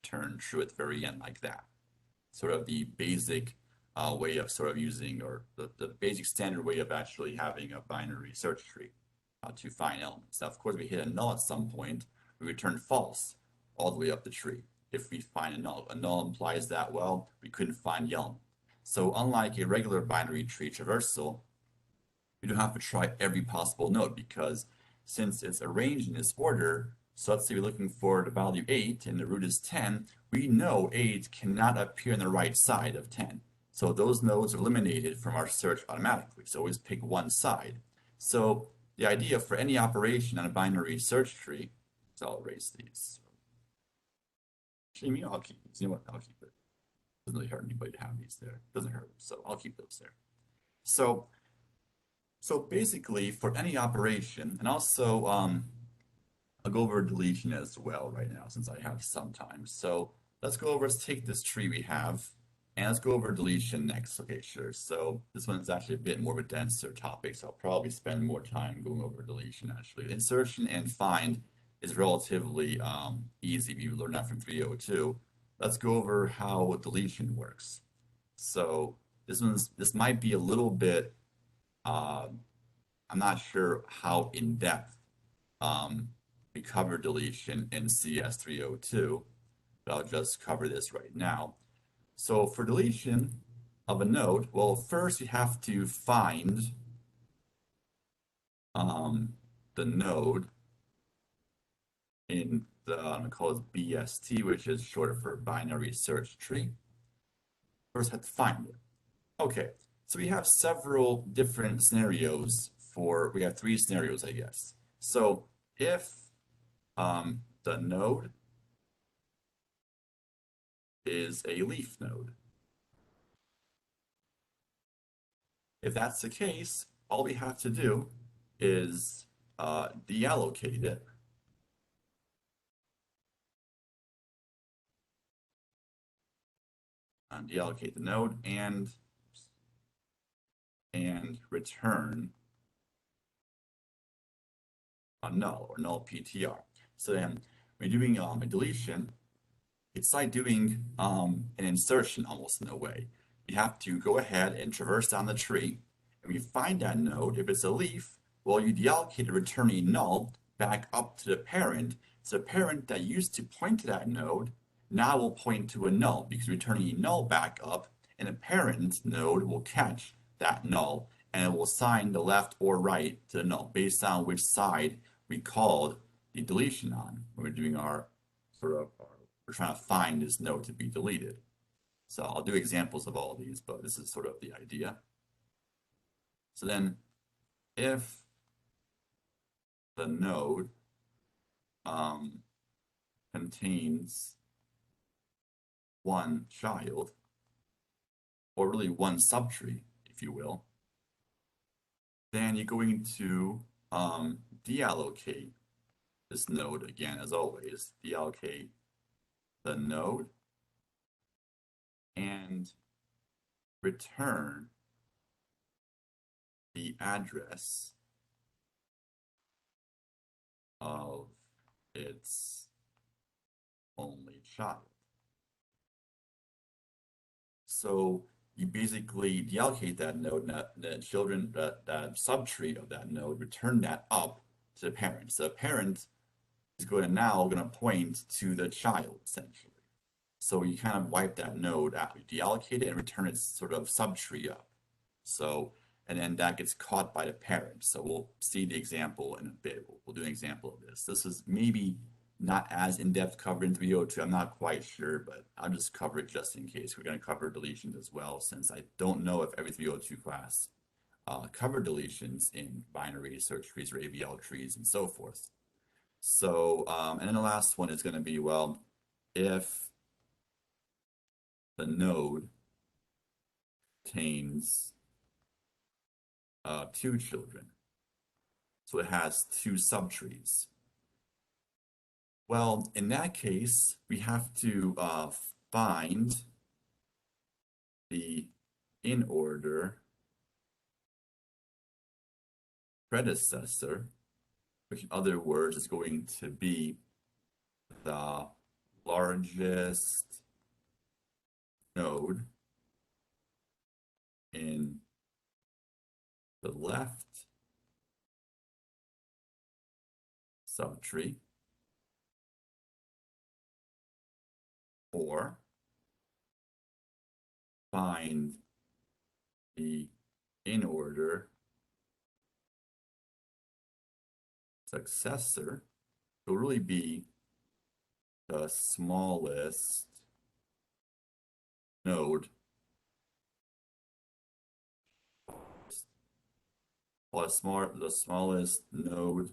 Turn true at the very end like that. Sort of the basic way of sort of using, or the basic standard way of actually having a binary search tree to find elements. Now, of course, we hit a null at some point, we return false all the way up the tree. If we find a null implies that, well, we couldn't find the element. So unlike a regular binary tree traversal, we don't have to try every possible node because since it's arranged in this order, so let's say we're looking for the value 8 and the root is 10, we know 8 cannot appear on the right side of 10. So those nodes are eliminated from our search automatically. So always pick one side. So the idea for any operation on a binary search tree, so I'll erase these. Actually, I'll keep these. You know what? I'll keep it. Doesn't really hurt anybody to have these there. Doesn't hurt, so I'll keep those there. So basically, for any operation, and also I'll go over deletion as well right now since I have some time. So let's go over, let's take this tree we have, and let's go over deletion next. Okay, sure. So this one is actually a bit more of a denser topic, so I'll probably spend more time going over deletion actually. Insertion and find is relatively easy if you learn that from 302. Let's go over how deletion works. So this might be a little bit, I'm not sure how in-depth we cover deletion in CS 302, but I'll just cover this right now. So for deletion of a node, well, first we have to find the node in the, I'm gonna call it BST, which is short for binary search tree. First have to find it. Okay, so we have several different scenarios we have 3 scenarios, I guess. So if the node is a leaf node. If that's the case, all we have to do is deallocate it. Deallocate the node and return a null or null PTR. So then we're doing a deletion. It's like doing an insertion almost in a way. You have to go ahead and traverse down the tree, and when you find that node, if it's a leaf, well, you deallocate a returning null back up to the parent. So the parent that used to point to that node now will point to a null because returning a null back up, and the parent node will catch that null and it will assign the left or right to the null based on which side we called the deletion on when we're doing our sort of we're trying to find this node to be deleted. So I'll do examples of all of these, but this is sort of the idea. So then if the node contains one child, or really one subtree, if you will, then you're going to deallocate this node again, as always, deallocate the node and return the address of its only child. So you basically deallocate that node, and the children, that subtree of that node, return that up to the parent. So the parent is now going to point to the child, essentially. So you kind of wipe that node out. You deallocate it and return its sort of subtree up. So, and then that gets caught by the parent. So we'll see the example in a bit. We'll do an example of this. This is maybe not as in-depth covered in 302. I'm not quite sure, but I'll just cover it just in case. We're going to cover deletions as well, since I don't know if every 302 class covered deletions in binary search trees or AVL trees and so forth. So, and then the last one is going to be, well, if the node contains two children, so it has two subtrees. Well, in that case, we have to find the in-order predecessor, which in other words is going to be the largest node in the left subtree, or find the in-order successor. It will really be the smallest node, or the smallest node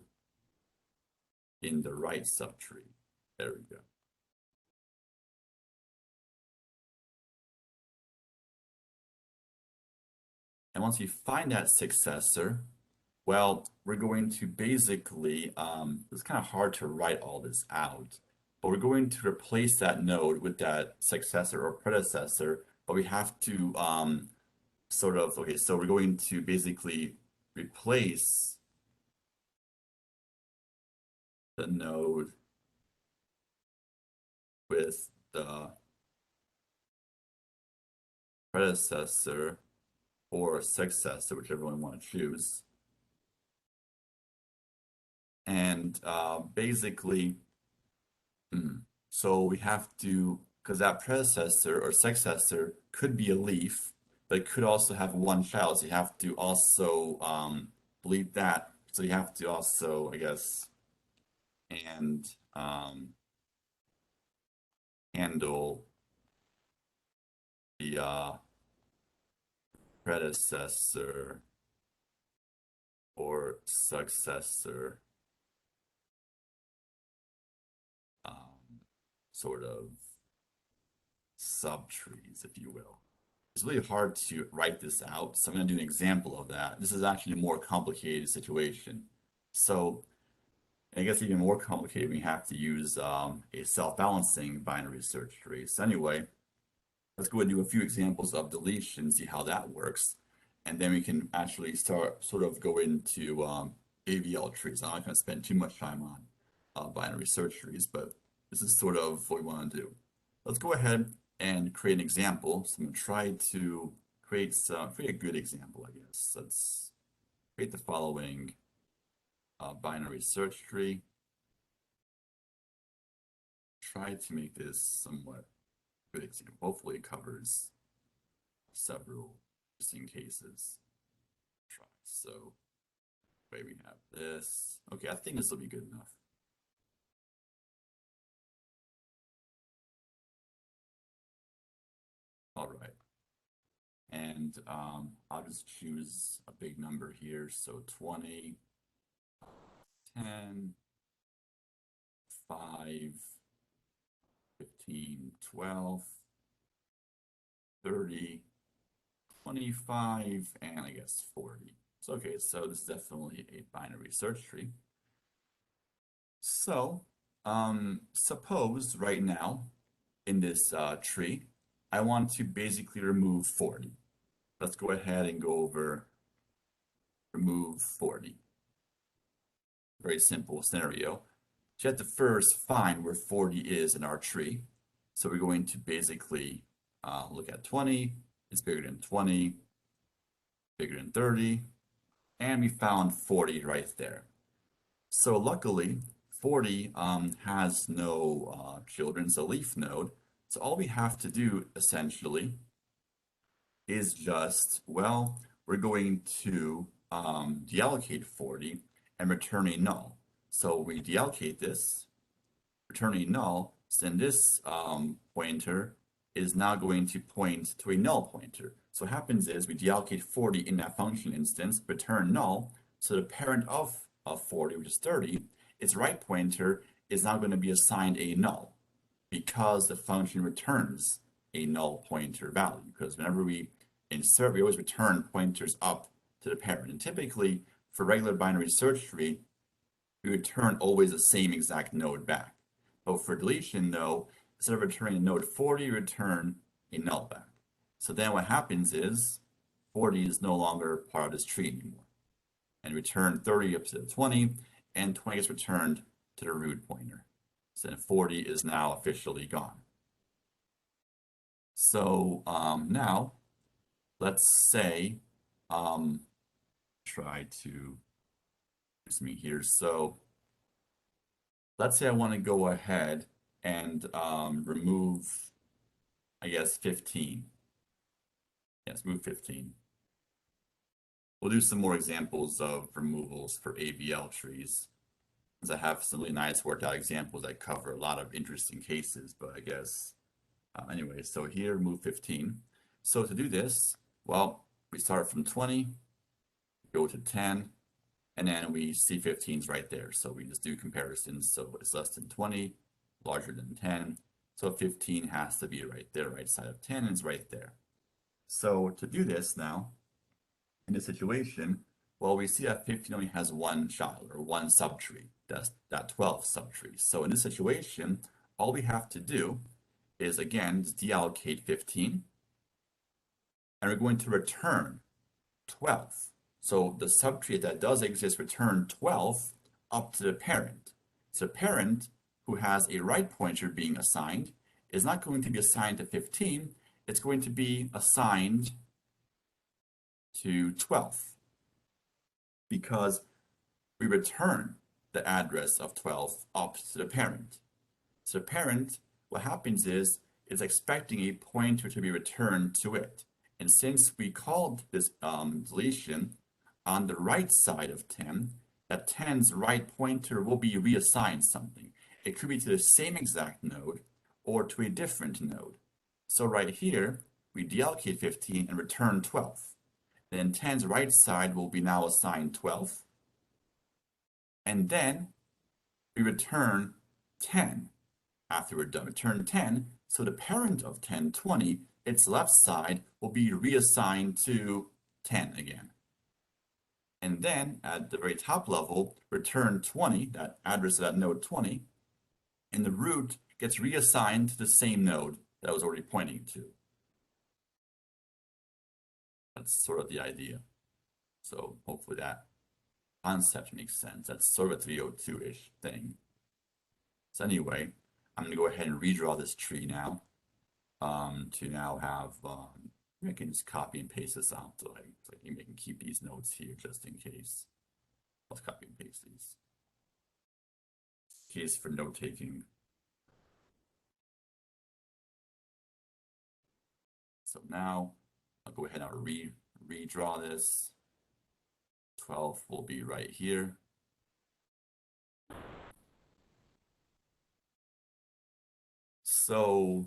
in the right subtree. There we go. And once you find that successor, well, we're going to basically, it's kind of hard to write all this out, but we're going to replace that node with that successor or predecessor, but we have to okay, so we're going to basically replace the node with the predecessor or successor, whichever one you want to choose. And basically, so we have to, because that predecessor or successor could be a leaf, but it could also have one child. So you have to also delete that. So you have to also, I guess, and handle the predecessor or successor sort of subtrees, if you will. It's really hard to write this out, so I'm going to do an example of that. This is actually a more complicated situation. So I guess even more complicated, we have to use a self-balancing binary search tree. So anyway, let's go and do a few examples of deletion, see how that works. And then we can actually start sort of go into AVL trees. I'm not going to spend too much time on binary search trees, but this is sort of what we want to do. let's go ahead and create an example. So I'm going to try to create a good example, I guess. Let's create the following binary search tree. Try to make this somewhat good example. Hopefully it covers several interesting cases. Try. So way we have this. Okay, I think this will be good enough. All right. And I'll just choose a big number here. So 20, 10, 5, 15, 12, 30, 25, and I guess 40. So, okay, so this is definitely a binary search tree. So, suppose right now in this tree, I want to basically remove 40. Let's go ahead and go over remove 40. Very simple scenario. So you have to first find where 40 is in our tree. So we're going to basically look at 20. It's bigger than 20, bigger than 30, and we found 40 right there. So luckily, 40 has no children, it's a leaf node. So all we have to do essentially is just, well, we're going to deallocate 40 and return a null. So we deallocate this, return a null, so then this pointer is now going to point to a null pointer. So what happens is we deallocate 40 in that function instance, return null, so the parent of 40, which is 30, its right pointer is now going to be assigned a null because the function returns a null pointer value. Because whenever we insert, we always return pointers up to the parent. And typically, for regular binary search tree, we return always the same exact node back. But for deletion, though, instead of returning a node 40, return a null back. So then what happens is 40 is no longer part of this tree anymore. And return 30 up to 20, and 20 is returned to the root pointer. So then 40 is now officially gone. So now, let's say, try to use me here. So let's say I want to go ahead and remove, I guess, 15. Yes, move 15. We'll do some more examples of removals for AVL trees, as I have some really nice worked out examples that cover a lot of interesting cases, but I guess, anyway, so here, move 15. So to do this, well, we start from 20, go to 10, and then we see 15's right there. So we just do comparisons. So it's less than 20, larger than 10. So 15 has to be right there, right side of 10 is right there. So to do this now, in this situation, well, we see that 15 only has one child or one subtree. That's that 12 subtree. So in this situation, all we have to do is, again, deallocate 15, and we're going to return 12. So the subtree that does exist return 12 up to the parent. So the parent, who has a right pointer being assigned, is not going to be assigned to 15, it's going to be assigned to 12 because we return the address of 12 up to the parent. So the parent, what happens is, it's expecting a pointer to be returned to it. And since we called this deletion on the right side of 10, that 10's right pointer will be reassigned something. It could be to the same exact node or to a different node. So right here, we deallocate 15 and return 12. Then 10's right side will be now assigned 12. And then we return 10 after we're done. Return 10, so the parent of 10, 20, its left side will be reassigned to 10 again. And then at the very top level, return 20, that address of that node 20, and the root gets reassigned to the same node that I was already pointing to. That's sort of the idea. So hopefully that concept makes sense. That's sort of a 302-ish thing. So anyway, I'm going to go ahead and redraw this tree now. to now have, I can just copy and paste this out. So you can keep these notes here just in case. Let's copy and paste these. In case for note taking. So now I'll go ahead and redraw this. 12 will be right here. So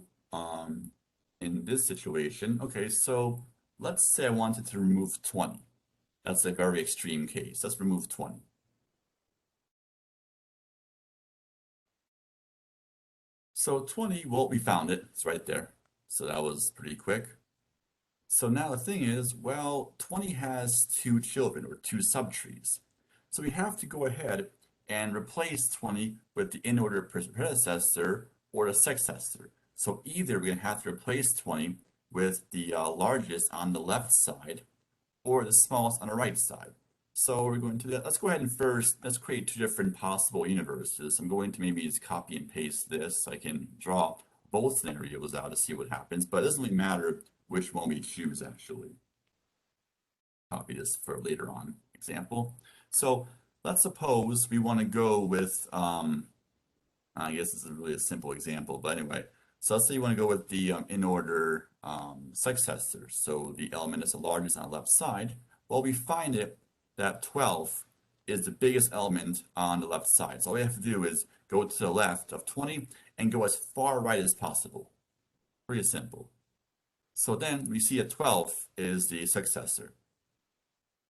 in this situation, okay, so let's say I wanted to remove 20. That's a very extreme case. Let's remove 20. So 20, well, we found it. It's right there. So that was pretty quick. So now the thing is, well, 20 has two children or two subtrees. So we have to go ahead and replace 20 with the in-order predecessor or the successor. So either we're going to have to replace 20 with the largest on the left side or the smallest on the right side. So we're going to do that. Let's go ahead and first, let's create two different possible universes. I'm going to maybe just copy and paste this. I can draw both scenarios out to see what happens, but it doesn't really matter which one we choose actually. Copy this for later on example. So let's suppose we want to go with, I guess this is really a simple example, but anyway. So let's say you want to go with the in-order successor. So the element is the largest on the left side. Well, we find it that 12 is the biggest element on the left side. So all we have to do is go to the left of 20 and go as far right as possible. Pretty simple. So then we see that 12 is the successor.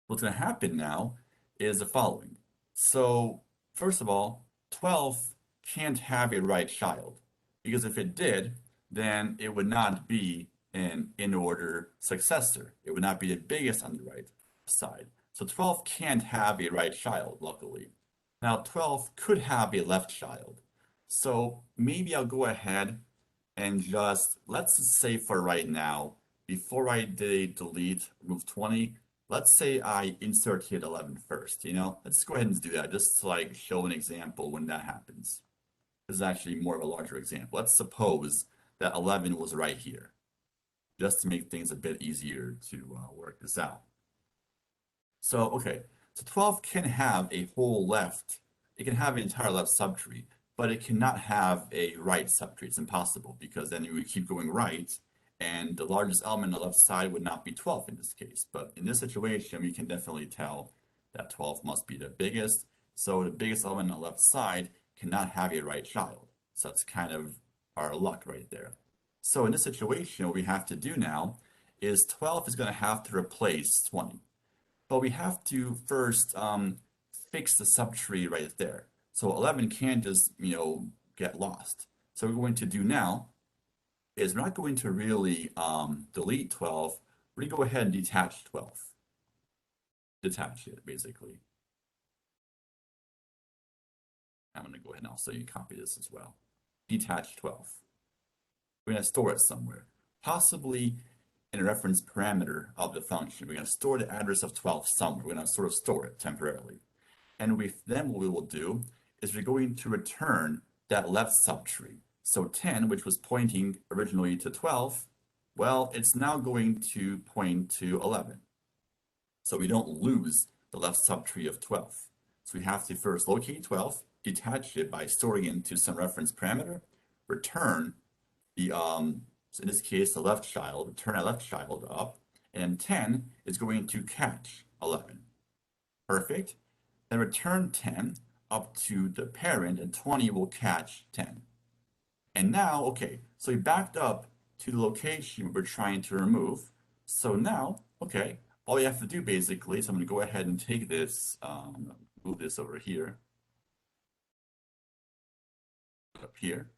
What's going to happen now is the following. So first of all, 12 can't have a right child, because if it did, then it would not be an in-order successor. It would not be the biggest on the right side. So 12 can't have a right child, luckily. Now 12 could have a left child. So maybe I'll go ahead and just, let's just say for right now, before I delete, remove 20, let's say I inserted 11 first, let's go ahead and do that just to like show an example when that happens. This is actually more of a larger example. Let's suppose that 11 was right here, just to make things a bit easier to work this out. So, okay, so 12 can have a whole left, it can have an entire left subtree, but it cannot have a right subtree. It's impossible, because then you would keep going right, and the largest element on the left side would not be 12 in this case. But in this situation, we can definitely tell that 12 must be the biggest. So the biggest element on the left side cannot have a right child. So that's kind of our luck right there. So in this situation, what we have to do now is 12 is going to have to replace 20. But we have to first fix the subtree right there. So 11 can't just, get lost. So what we're going to do now is we're not going to really delete 12. We're going to go ahead and detach 12. Detach it, basically. I'm going to go ahead and also copy this as well. Detach 12. We're going to store it somewhere, possibly in a reference parameter of the function. We're going to store the address of 12 somewhere. We're going to sort of store it temporarily. And then what we will do is we're going to return that left subtree. So 10, which was pointing originally to 12, well, it's now going to point to 11. So we don't lose the left subtree of 12. So we have to first locate 12, detach it by storing it into some reference parameter, return the, so in this case, the left child, return that left child up, and 10 is going to catch 11. Perfect. Then return 10 up to the parent, and 20 will catch 10. And now, okay, so we backed up to the location we're trying to remove. So now, okay, all we have to do basically is I'm going to go ahead and take this, move this over here, up here.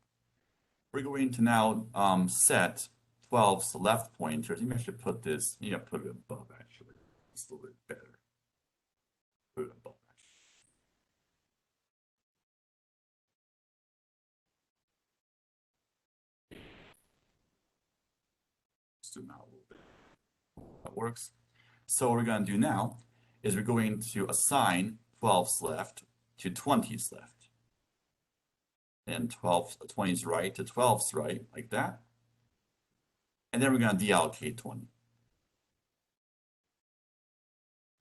We're going to now set 12's left pointer. I think I should put this, put it above actually. It's a little bit better. Put it above. Zoom out a little bit. That works. So what we're going to do now is we're going to assign 12's left to 20's left. And 20's right to 12's right, like that. And then we're going to deallocate 20.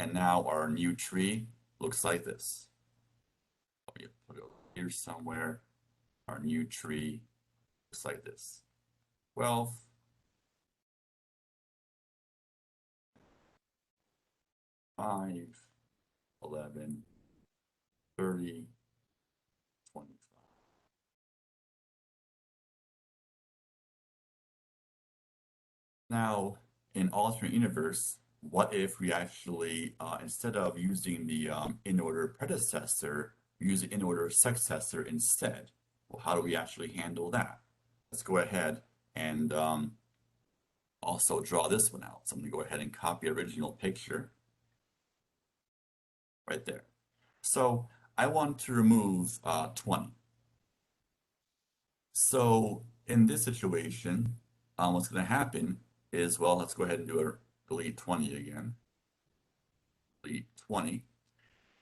And now our new tree looks like this. Let me put it over here somewhere. Our new tree looks like this. 12, 5, 11, 30, 25. Now, in alternate universe, what if we actually, instead of using the in-order predecessor, use the in-order successor instead? Well, how do we actually handle that? Let's go ahead and also draw this one out. So I'm going to go ahead and copy original picture right there. So I want to remove 20. So in this situation, what's going to happen is, well, let's go ahead and do a delete 20 again. Delete 20.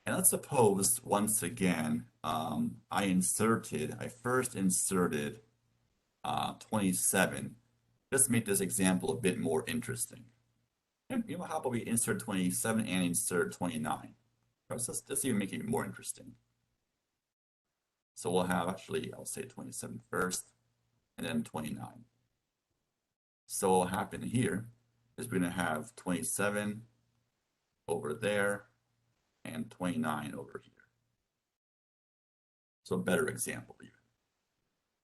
And let's suppose, once again, I first inserted 27. Just make this example a bit more interesting. And how about we insert 27 and insert 29? Let's even make it more interesting. So we'll have, actually, I'll say 27 first, and then 29. So what will happen here is we're going to have 27 over there and 29 over here. So a better example even.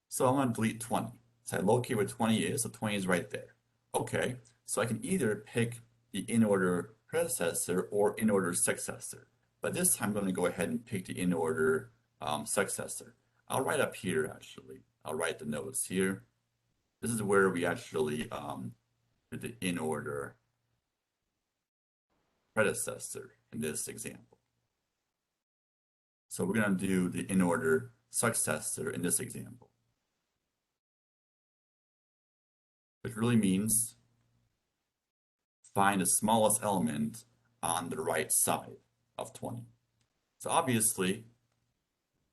So I'm going to delete 20. So I locate where 20 is, so 20 is right there. Okay, so I can either pick the in-order predecessor or in-order successor. But this time I'm going to go ahead and pick the in-order successor. I'll write up here, actually. I'll write the notes here. This is where we actually do the in-order predecessor in this example. So we're going to do the in-order successor in this example, which really means find the smallest element on the right side of 20. So obviously,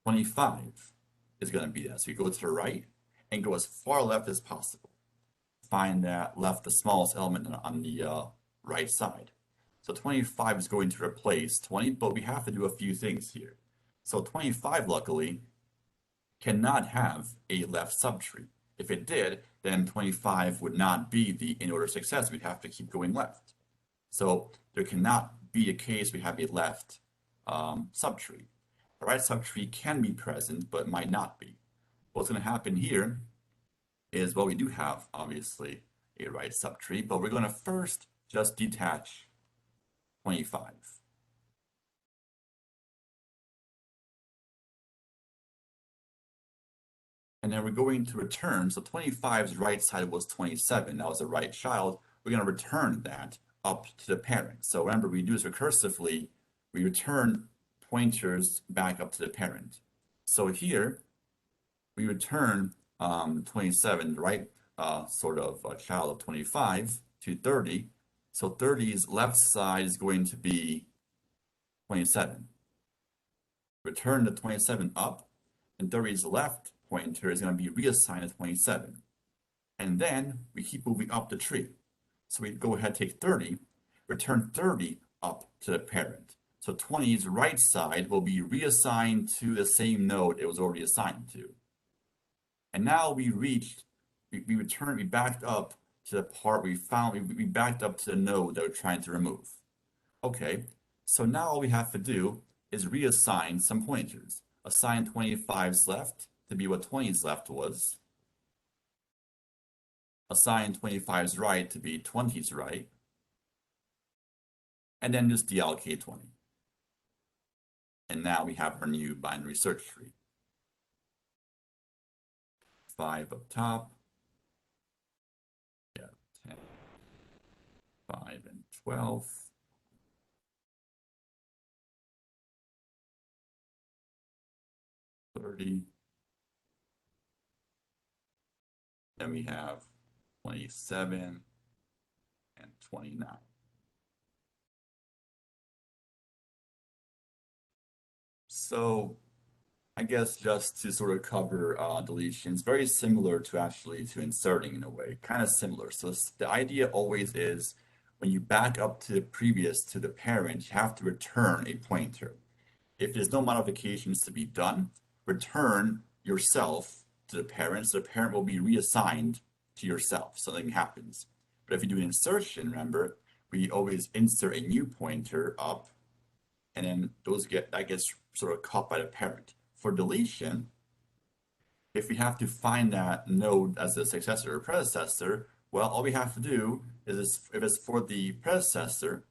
25 is going to be that. So you go to the right and go as far left as possible. Find that left the smallest element on the right side. So 25 is going to replace 20, but we have to do a few things here. So 25, luckily, cannot have a left subtree. If it did, then 25 would not be the in-order success. We'd have to keep going left. So there cannot be a case we have a left subtree. The right subtree can be present, but might not be. What's going to happen here is, well, we do have, obviously, a right subtree, but we're going to first just detach 25. And then we're going to return, so 25's right side was 27, that was the right child. We're going to return that up to the parent. So remember, we do this recursively. We return pointers back up to the parent. So here, we return 27, the right sort of child of 25 to 30. So 30's left side is going to be 27. Return the 27 up, and 30's left pointer is going to be reassigned to 27. And then we keep moving up the tree. So we go ahead and take 30, return 30 up to the parent. So 20's right side will be reassigned to the same node it was already assigned to. And now we backed up to the part we found, we backed up to the node that we're trying to remove. Okay, so now all we have to do is reassign some pointers. Assign 25's left to be what 20's left was. Assign 25's right to be 20's right. And then just deallocate 20. And now we have our new binary search tree. 5 up top. Yeah, 10, 5, and 12. 30. Then we have 27 and 29. So I guess just to sort of cover deletions, very similar to actually to inserting in a way, kind of similar. So the idea always is when you back up to the previous to the parent, you have to return a pointer. If there's no modifications to be done, return yourself to the parent, so the parent will be reassigned to yourself. Something happens. But if you do an insertion, remember, we always insert a new pointer up, and then that gets sort of caught by the parent. For deletion, if we have to find that node as a successor or predecessor, well, all we have to do is, if it's for the predecessor,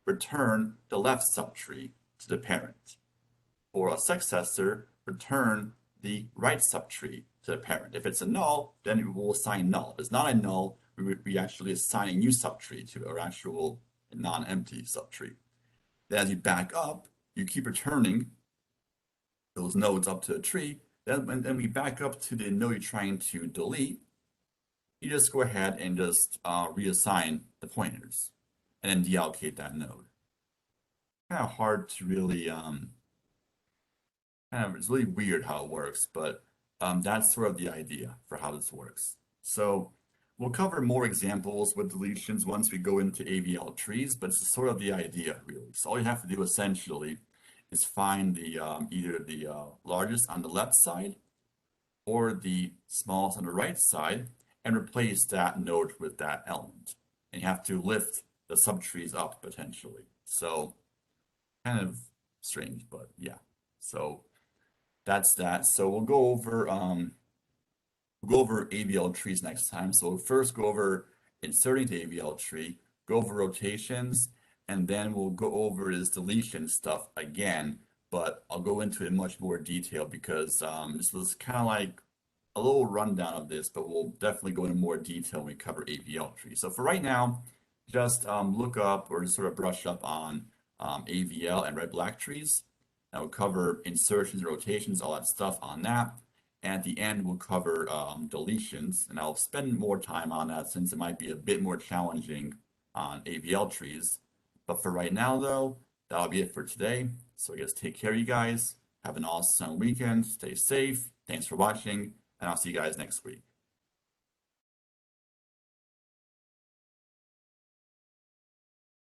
return the left subtree to the parent. For a successor, return the right subtree to the parent. If it's a null, then we will assign null. If it's not a null, we actually assign a new subtree to our actual non-empty subtree. Then as you back up, you keep returning those nodes up to a tree. Then we back up to the node you're trying to delete. You just go ahead and just reassign the pointers and then deallocate that node. Kind of hard to really it's really weird how it works, but that's sort of the idea for how this works. So we'll cover more examples with deletions once we go into AVL trees, but it's sort of the idea, really. So all you have to do essentially is find the either the largest on the left side or the smallest on the right side and replace that node with that element. And you have to lift the subtrees up potentially. So kind of strange, but yeah. So that's that. So we'll go over AVL trees next time. So we'll first go over inserting the AVL tree, go over rotations, and then we'll go over this deletion stuff again, but I'll go into it in much more detail because this was kind of like a little rundown of this, but we'll definitely go into more detail when we cover AVL trees. So for right now, just look up or just sort of brush up on AVL and red-black trees. And we'll cover insertions, rotations, all that stuff on that. And at the end, we'll cover deletions, and I'll spend more time on that since it might be a bit more challenging on AVL trees. But for right now, though, that'll be it for today. So I guess take care, you guys. Have an awesome weekend. Stay safe. Thanks for watching, and I'll see you guys next week.